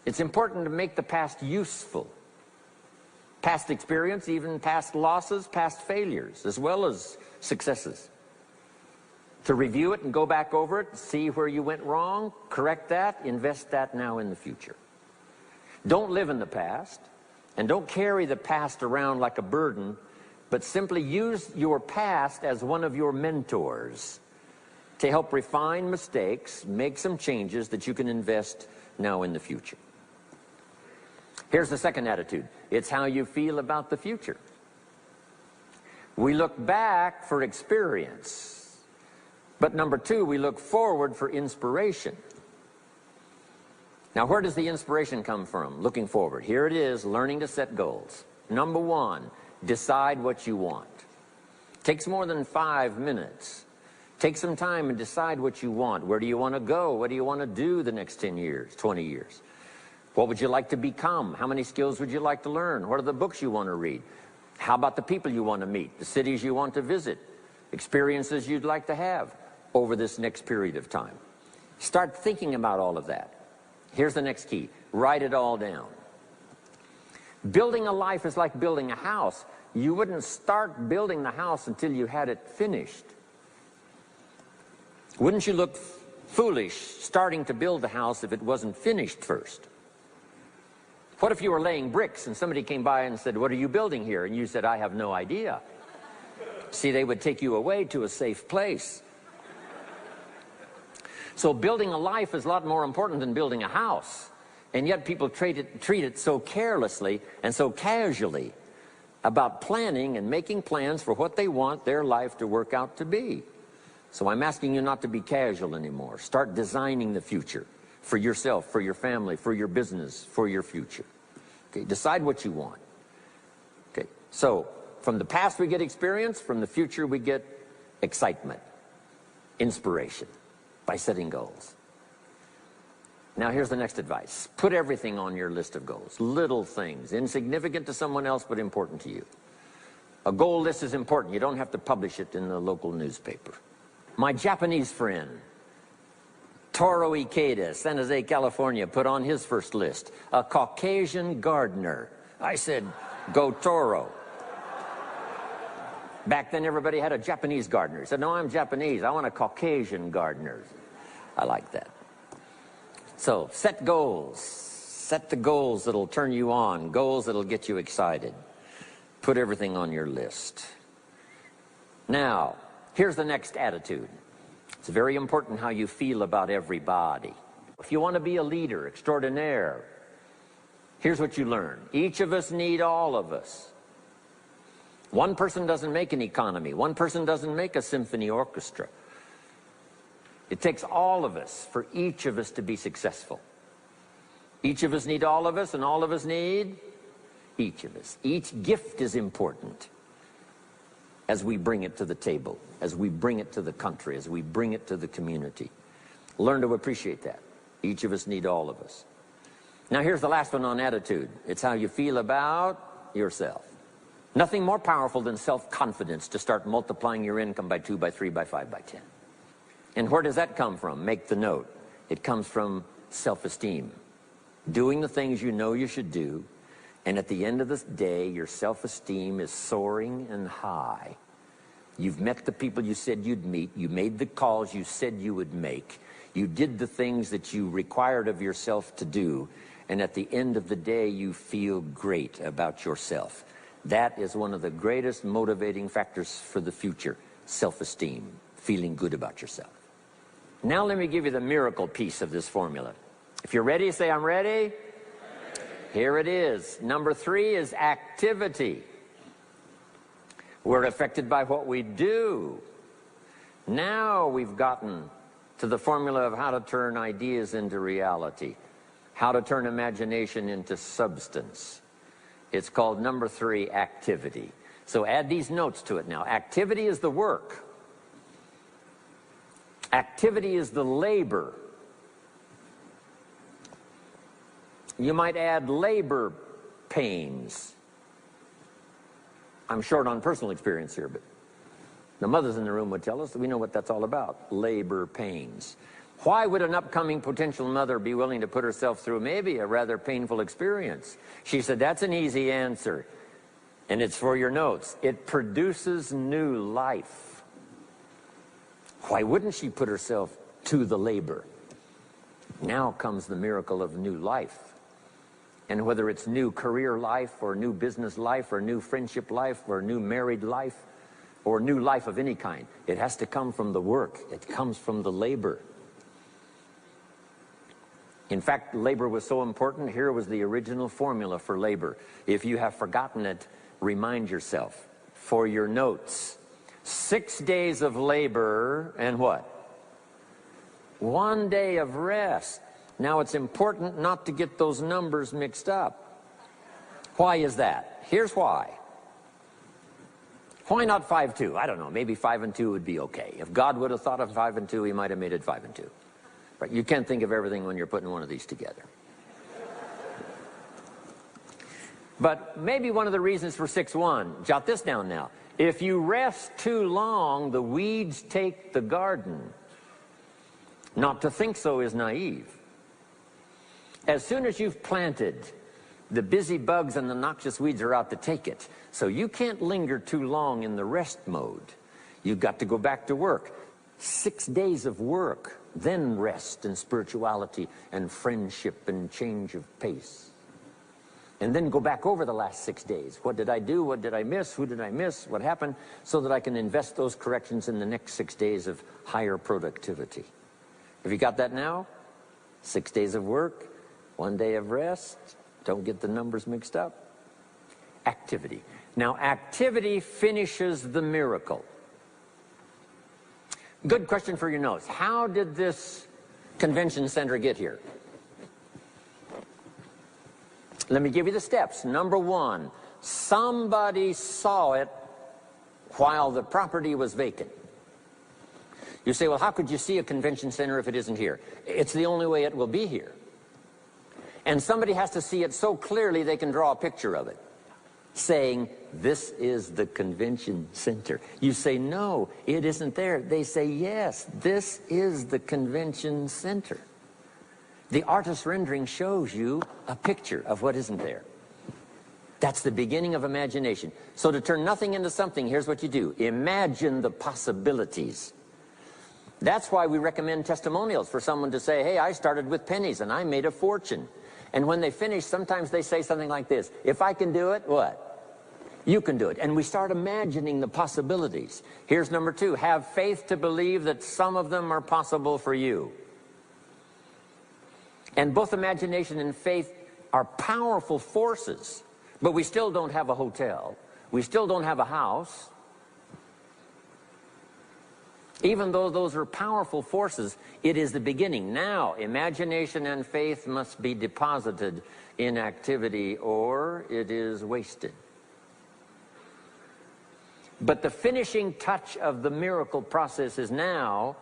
It's important to make the past useful. Past experience, even past losses, past failures, as well as successes. To review it and go back over it, see where you went wrong, correct that, invest that now in the future. Don't live in the past, and don't carry the past around like a burden, but simply use your past as one of your mentors to help refine mistakes, make some changes that you can invest now in the future. Here's the second attitude. It's how you feel about the future. We look back for experience, but number 2, we look forward for inspiration. Now, where does the inspiration come from? Looking forward. Here it is, learning to set goals. Number one, decide what you want. Takes more than 5 minutes. Take some time and decide what you want. Where do you want to go? What do you want to do the next 10 years, 20 years? What would you like to become? How many skills would you like to learn? What are the books you want to read? How about the people you want to meet? The cities you want to visit? Experiences you'd like to have over this next period of time? Start thinking about all of that. Here's the next key. Write it all down. Building a life is like building a house. You wouldn't start building the house until you had it finished. Wouldn't you look foolish starting to build the house if it wasn't finished first? What if you were laying bricks and somebody came by and said, "What are you building here?" And you said, "I have no idea." See, they would take you away to a safe place. So building a life is a lot more important than building a house. And yet people treat it so carelessly and so casually about planning and making plans for what they want their life to work out to be. So I'm asking you not to be casual anymore. Start designing the future for yourself, for your family, for your business, for your future. Okay, decide what you want. Okay, so from the past we get experience, from the future we get excitement, inspiration, by setting goals. Now here's the next advice. Put everything on your list of goals. Little things, insignificant to someone else but important to you. A goal list is important. You don't have to publish it in the local newspaper. My Japanese friend, Toro Ikeda, San Jose, California, put on his first list, a Caucasian gardener. I said, go Toro. Back then, everybody had a Japanese gardener. He said, no, I'm Japanese. I want a Caucasian gardener. I like that. So, set goals. Set the goals that'll turn you on, goals that'll get you excited. Put everything on your list. Now, here's the next attitude. It's very important how you feel about everybody. If you want to be a leader extraordinaire, here's what you learn. Each of us need all of us. One person doesn't make an economy. One person doesn't make a symphony orchestra. It takes all of us for each of us to be successful. Each of us need all of us, and all of us need each of us. Each gift is important as we bring it to the table, as we bring it to the country, as we bring it to the community. Learn to appreciate that. Each of us need all of us. Now here's the last one on attitude. It's how you feel about yourself. Nothing more powerful than self-confidence to start multiplying your income by 2, by 3, by 5, by 10. And where does that come from? Make the note. It comes from self-esteem. Doing the things you know you should do, and at the end of the day, your self-esteem is soaring and high. You've met the people you said you'd meet. You made the calls you said you would make. You did the things that you required of yourself to do, and at the end of the day, you feel great about yourself. That is one of the greatest motivating factors for the future, self-esteem, feeling good about yourself. Now let me give you the miracle piece of this formula. If you're ready, say, I'm ready. Here it is. Number 3 is activity. We're affected by what we do. Now we've gotten to the formula of how to turn ideas into reality, how to turn imagination into substance. It's called number 3, activity. So add these notes to it now. Activity is the work. Activity is the labor. You might add labor pains. I'm short on personal experience here, but the mothers in the room would tell us that we know what that's all about, labor pains. Why would an upcoming potential mother be willing to put herself through maybe a rather painful experience? She said, that's an easy answer, and it's for your notes. It produces new life. Why wouldn't she put herself to the labor? Now comes the miracle of new life. And whether it's new career life, or new business life, or new friendship life, or new married life, or new life of any kind, it has to come from the work. It comes from the labor. In fact, labor was so important. Here was the original formula for labor. If you have forgotten it, remind yourself. For your notes, 6 days of labor and what? 1 day of rest. Now, it's important not to get those numbers mixed up. Why is that? Here's why. Why not 5-2? I don't know. Maybe 5 and 2 would be okay. If God would have thought of 5 and 2, he might have made it 5 and 2. Right? You can't think of everything when you're putting one of these together. But maybe one of the reasons for 6-1, jot this down now. If you rest too long, the weeds take the garden. Not to think so is naive. As soon as you've planted, the busy bugs and the noxious weeds are out to take it. So you can't linger too long in the rest mode. You've got to go back to work. 6 days of work, then rest and spirituality and friendship and change of pace. And then go back over the last 6 days. What did I do? What did I miss? Who did I miss? What happened? So that I can invest those corrections in the next 6 days of higher productivity. Have you got that now? 6 days of work, 1 day of rest. Don't get the numbers mixed up. Activity. Now, activity finishes the miracle. Good question for your notes. How did this convention center get here? Let me give you the steps. Number 1, somebody saw it while the property was vacant. You say, well, how could you see a convention center if it isn't here? It's the only way it will be here. And somebody has to see it so clearly they can draw a picture of it, saying, this is the convention center. You say, no, it isn't there. They say, yes, this is the convention center. The artist's rendering shows you a picture of what isn't there. That's the beginning of imagination. So to turn nothing into something, here's what you do. Imagine the possibilities. That's why we recommend testimonials for someone to say, hey, I started with pennies and I made a fortune. And when they finish, sometimes they say something like this, if I can do it, what? You can do it. And we start imagining the possibilities. Here's number 2, have faith to believe that some of them are possible for you. And both imagination and faith are powerful forces, but we still don't have a hotel. We still don't have a house. Even though those are powerful forces, it is the beginning. Now, imagination and faith must be deposited in activity or it is wasted. But the finishing touch of the miracle process is now,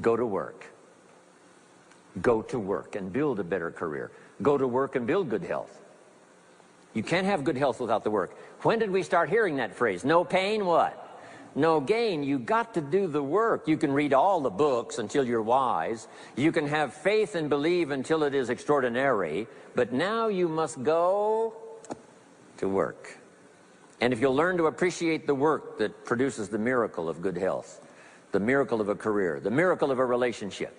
go to work. Go to work and build a better career. Go to work and build good health. You can't have good health without the work. When did we start hearing that phrase? No pain, what? No gain. You got to do the work. You can read all the books until you're wise. You can have faith and believe until it is extraordinary. But now you must go to work. And if you'll learn to appreciate the work that produces the miracle of good health, the miracle of a career, the miracle of a relationship,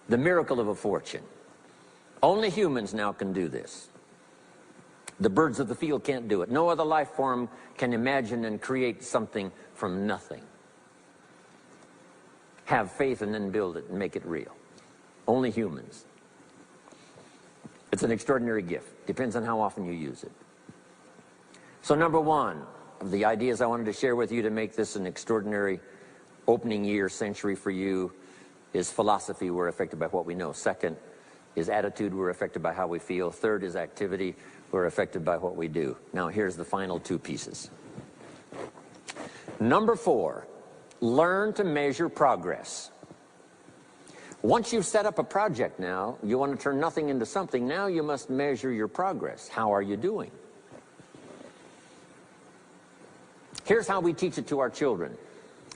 the miracle of a fortune. Only humans now can do this. The birds of the field can't do it. No other life form can imagine and create something from nothing. Have faith and then build it and make it real. Only humans. It's an extraordinary gift. Depends on how often you use it. So number 1 of the ideas I wanted to share with you to make this an extraordinary opening year century for you is philosophy. We're affected by what we know. 2nd is attitude. We're affected by how we feel. 3rd is activity. We're affected by what we do. Now here's the final 2 pieces. Number 4, learn to measure progress. Once you've set up a project now, you want to turn nothing into something. Now you must measure your progress. How are you doing? Here's how we teach it to our children.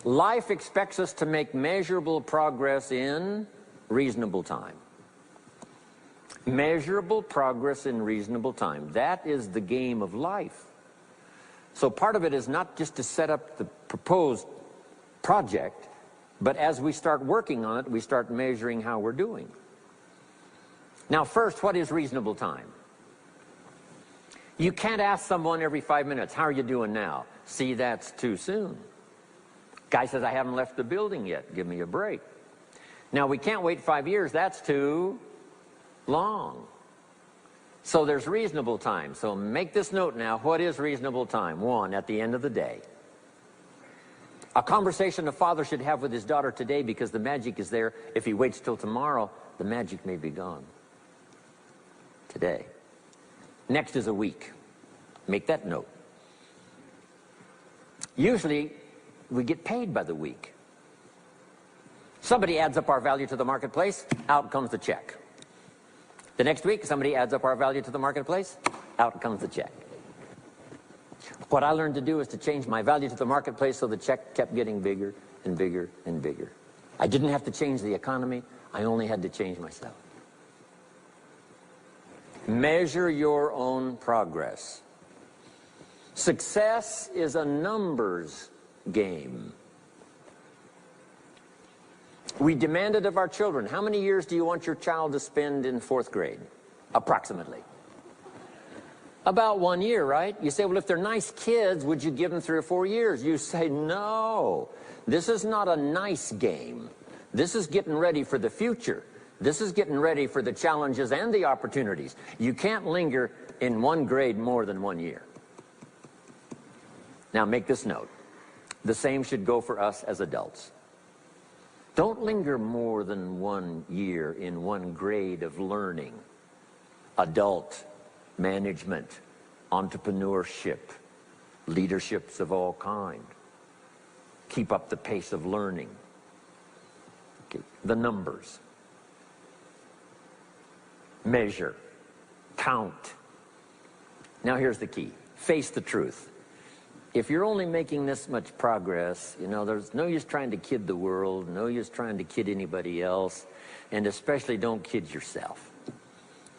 Life expects us to make measurable progress in reasonable time. Measurable progress in reasonable time. That is the game of life. So part of it is not just to set up the proposed project, but as we start working on it, we start measuring how we're doing. Now first, what is reasonable time? You can't ask someone every 5 minutes, how are you doing now? See, that's too soon. Guy says, I haven't left the building yet. Give me a break. Now, we can't wait 5 years. That's too long. So there's reasonable time. So make this note now. What is reasonable time? 1, at the end of the day. A conversation a father should have with his daughter today, because the magic is there. If he waits till tomorrow, the magic may be gone. today. Next is a week. Make that note. Usually, we get paid by the week. Somebody adds up our value to the marketplace, out comes the check. The next week, somebody adds up our value to the marketplace, out comes the check. What I learned to do is to change my value to the marketplace so the check kept getting bigger and bigger and bigger. I didn't have to change the economy, I only had to change myself. Measure your own progress. Success is a numbers game. We demanded of our children, how many years do you want your child to spend in 4th grade? Approximately. About 1 year, right? You say, well, if they're nice kids, would you give them 3 or 4 years? You say, no. This is not a nice game. This is getting ready for the future. This is getting ready for the challenges and the opportunities. You can't linger in 1 grade more than 1 year. Now, make this note. The same should go for us as adults. Don't linger more than 1 year in 1 grade of learning. Adult, management, entrepreneurship, leaderships of all kind. Keep up the pace of learning. Okay. The numbers. Measure. Count. Now here's the key. Face the truth. If you're only making this much progress, you know, there's no use trying to kid the world, no use trying to kid anybody else, and especially don't kid yourself.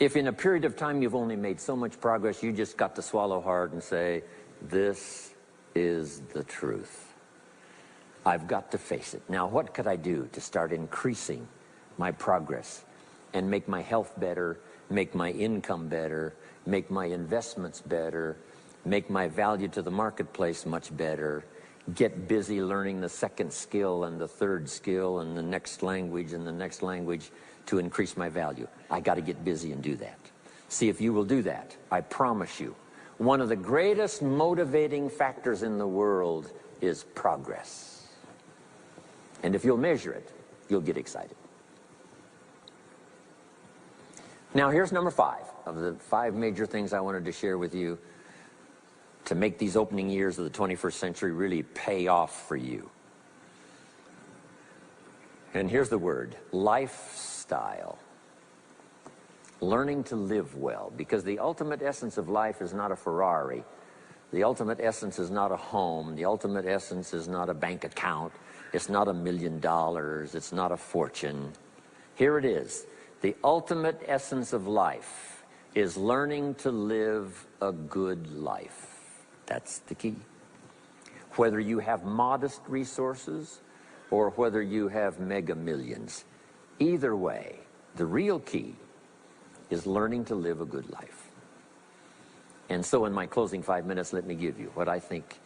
If in a period of time you've only made so much progress, you just got to swallow hard and say, this is the truth. I've got to face it. Now, what could I do to start increasing my progress and make my health better, make my income better, make my investments better, make my value to the marketplace much better, get busy learning the 2nd skill and the 3rd skill and the next language and the next language to increase my value. I got to get busy and do that. See if you will do that. I promise you, one of the greatest motivating factors in the world is progress. And if you'll measure it, you'll get excited. Now here's number 5 of the 5 major things I wanted to share with you to make these opening years of the 21st century really pay off for you. And here's the word, lifestyle. Learning to live well, because the ultimate essence of life is not a Ferrari. The ultimate essence is not a home. The ultimate essence is not a bank account. It's not $1 million. It's not a fortune. Here it is. The ultimate essence of life is learning to live a good life. That's the key. Whether you have modest resources or whether you have mega millions, either way, the real key is learning to live a good life. And so in my closing 5 minutes, let me give you what I think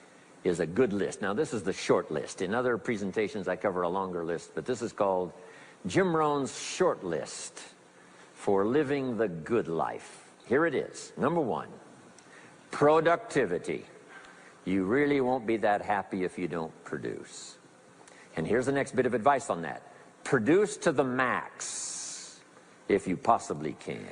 is a good list. Now, this is the short list. In other presentations, I cover a longer list, but this is called Jim Rohn's short list for living the good life. Here it is. Number 1. Productivity. You really won't be that happy if you don't produce. And here's the next bit of advice on that. Produce to the max if you possibly can.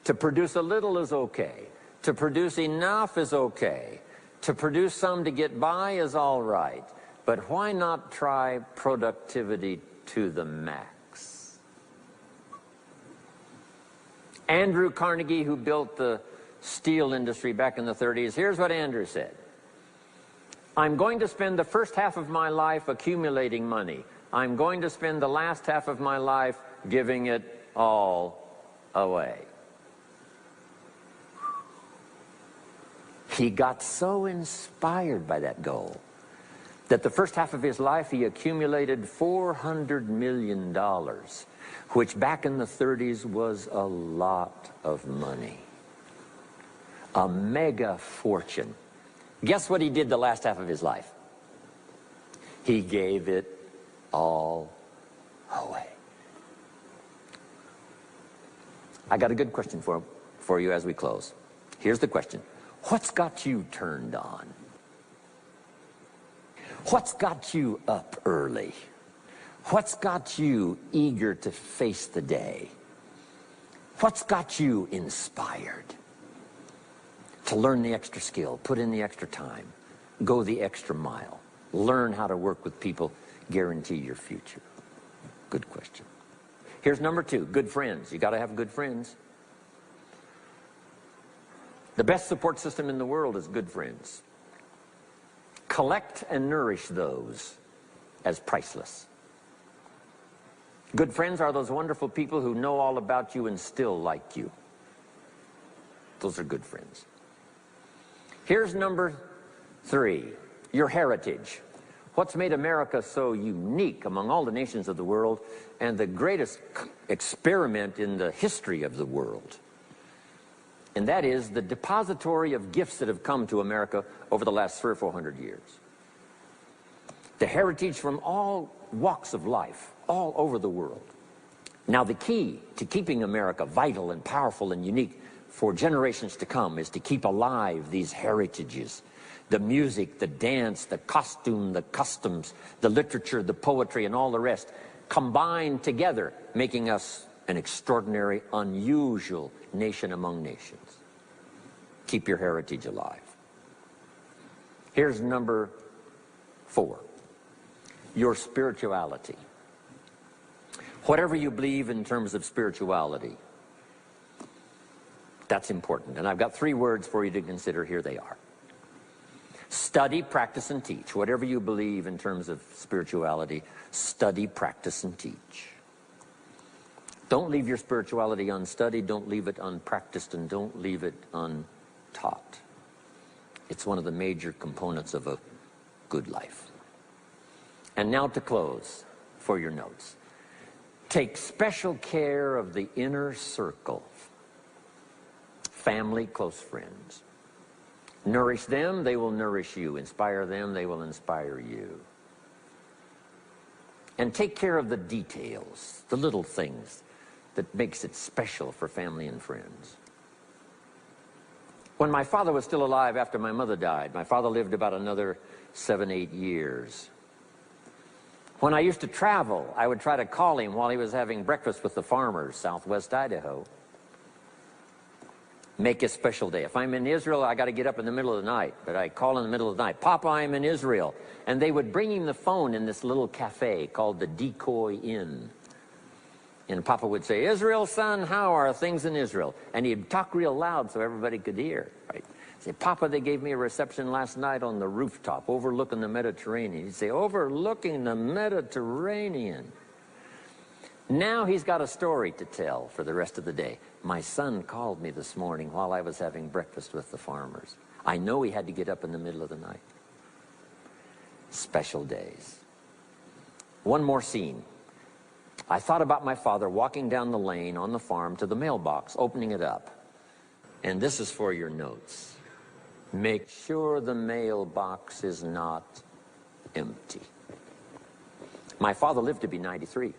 To produce a little is okay. To produce enough is okay. To produce some to get by is all right. But why not try productivity to the max? Andrew Carnegie, who built the steel industry back in the 30s, here's what Andrew said. I'm going to spend the first half of my life accumulating money. I'm going to spend the last half of my life giving it all away. He got so inspired by that goal that the first half of his life he accumulated $400 million, which back in the 30s was a lot of money. A mega fortune. Guess what he did the last half of his life? He gave it all away. I got a good question for you as we close. Here's the question. What's got you turned on? What's got you up early? What's got you eager to face the day? What's got you inspired to learn the extra skill, put in the extra time, go the extra mile, learn how to work with people, guarantee your future? Good question. Here's number 2, good friends. You got to have good friends. The best support system in the world is good friends. Collect and nourish those as priceless. Good friends are those wonderful people who know all about you and still like you. Those are good friends. Here's number 3, your heritage. What's made America so unique among all the nations of the world and the greatest experiment in the history of the world? And that is the depository of gifts that have come to America over the last 300 or 400 years. The heritage from all walks of life, all over the world. Now, the key to keeping America vital and powerful and unique for generations to come is to keep alive these heritages. The music, the dance, the costume, the customs, the literature, the poetry, and all the rest combined together, making us an extraordinary, unusual nation among nations. Keep your heritage alive. Here's number 4, your spirituality. Whatever you believe in terms of spirituality, that's important. And I've got 3 words for you to consider. Here they are. Study, practice, and teach. Whatever you believe in terms of spirituality, study, practice, and teach. Don't leave your spirituality unstudied, don't leave it unpracticed, and don't leave it untaught. It's one of the major components of a good life. And now to close for your notes. Take special care of the inner circle. Family, close friends. Nourish them, they will nourish you. Inspire them, they will inspire you. And take care of the details, the little things that makes it special for family and friends. When my father was still alive after my mother died, my father lived about another 7, 8 years. When I used to travel, I would try to call him while he was having breakfast with the farmers, southwest Idaho. Make a special day. If I'm in Israel, I got to get up in the middle of the night, but I call in the middle of the night, Papa, I'm in Israel. And they would bring him the phone in this little cafe called the Decoy Inn. And Papa would say, Israel, son, how are things in Israel? And he'd talk real loud so everybody could hear. Right? Say, Papa, they gave me a reception last night on the rooftop overlooking the Mediterranean. He'd say, overlooking the Mediterranean. Now he's got a story to tell for the rest of the day. My son called me this morning while I was having breakfast with the farmers. I know he had to get up in the middle of the night. Special days. One more scene. I thought about my father walking down the lane on the farm to the mailbox, opening it up. And this is for your notes. Make sure the mailbox is not empty. My father lived to be 93.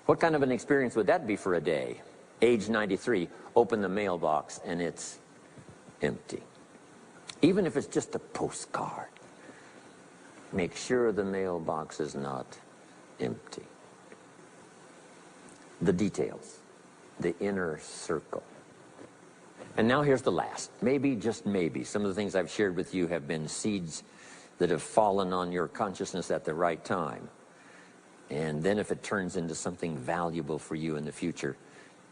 What kind of an experience would that be for a day? Age 93, open the mailbox and it's empty. Even if it's just a postcard, make sure the mailbox is not empty. The details, the inner circle. And now here's the last. Maybe, just maybe, some of the things I've shared with you have been seeds that have fallen on your consciousness at the right time. And then if it turns into something valuable for you in the future,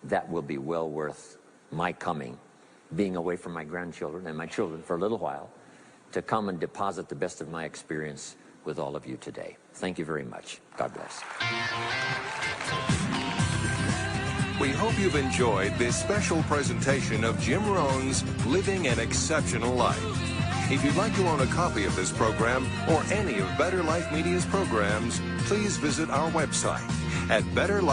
that will be well worth my coming, being away from my grandchildren and my children for a little while, to come and deposit the best of my experience with all of you today. Thank you very much. God bless. We hope you've enjoyed this special presentation of Jim Rohn's Living an Exceptional Life. If you'd like to own a copy of this program or any of Better Life Media's programs, please visit our website at betterlife.com.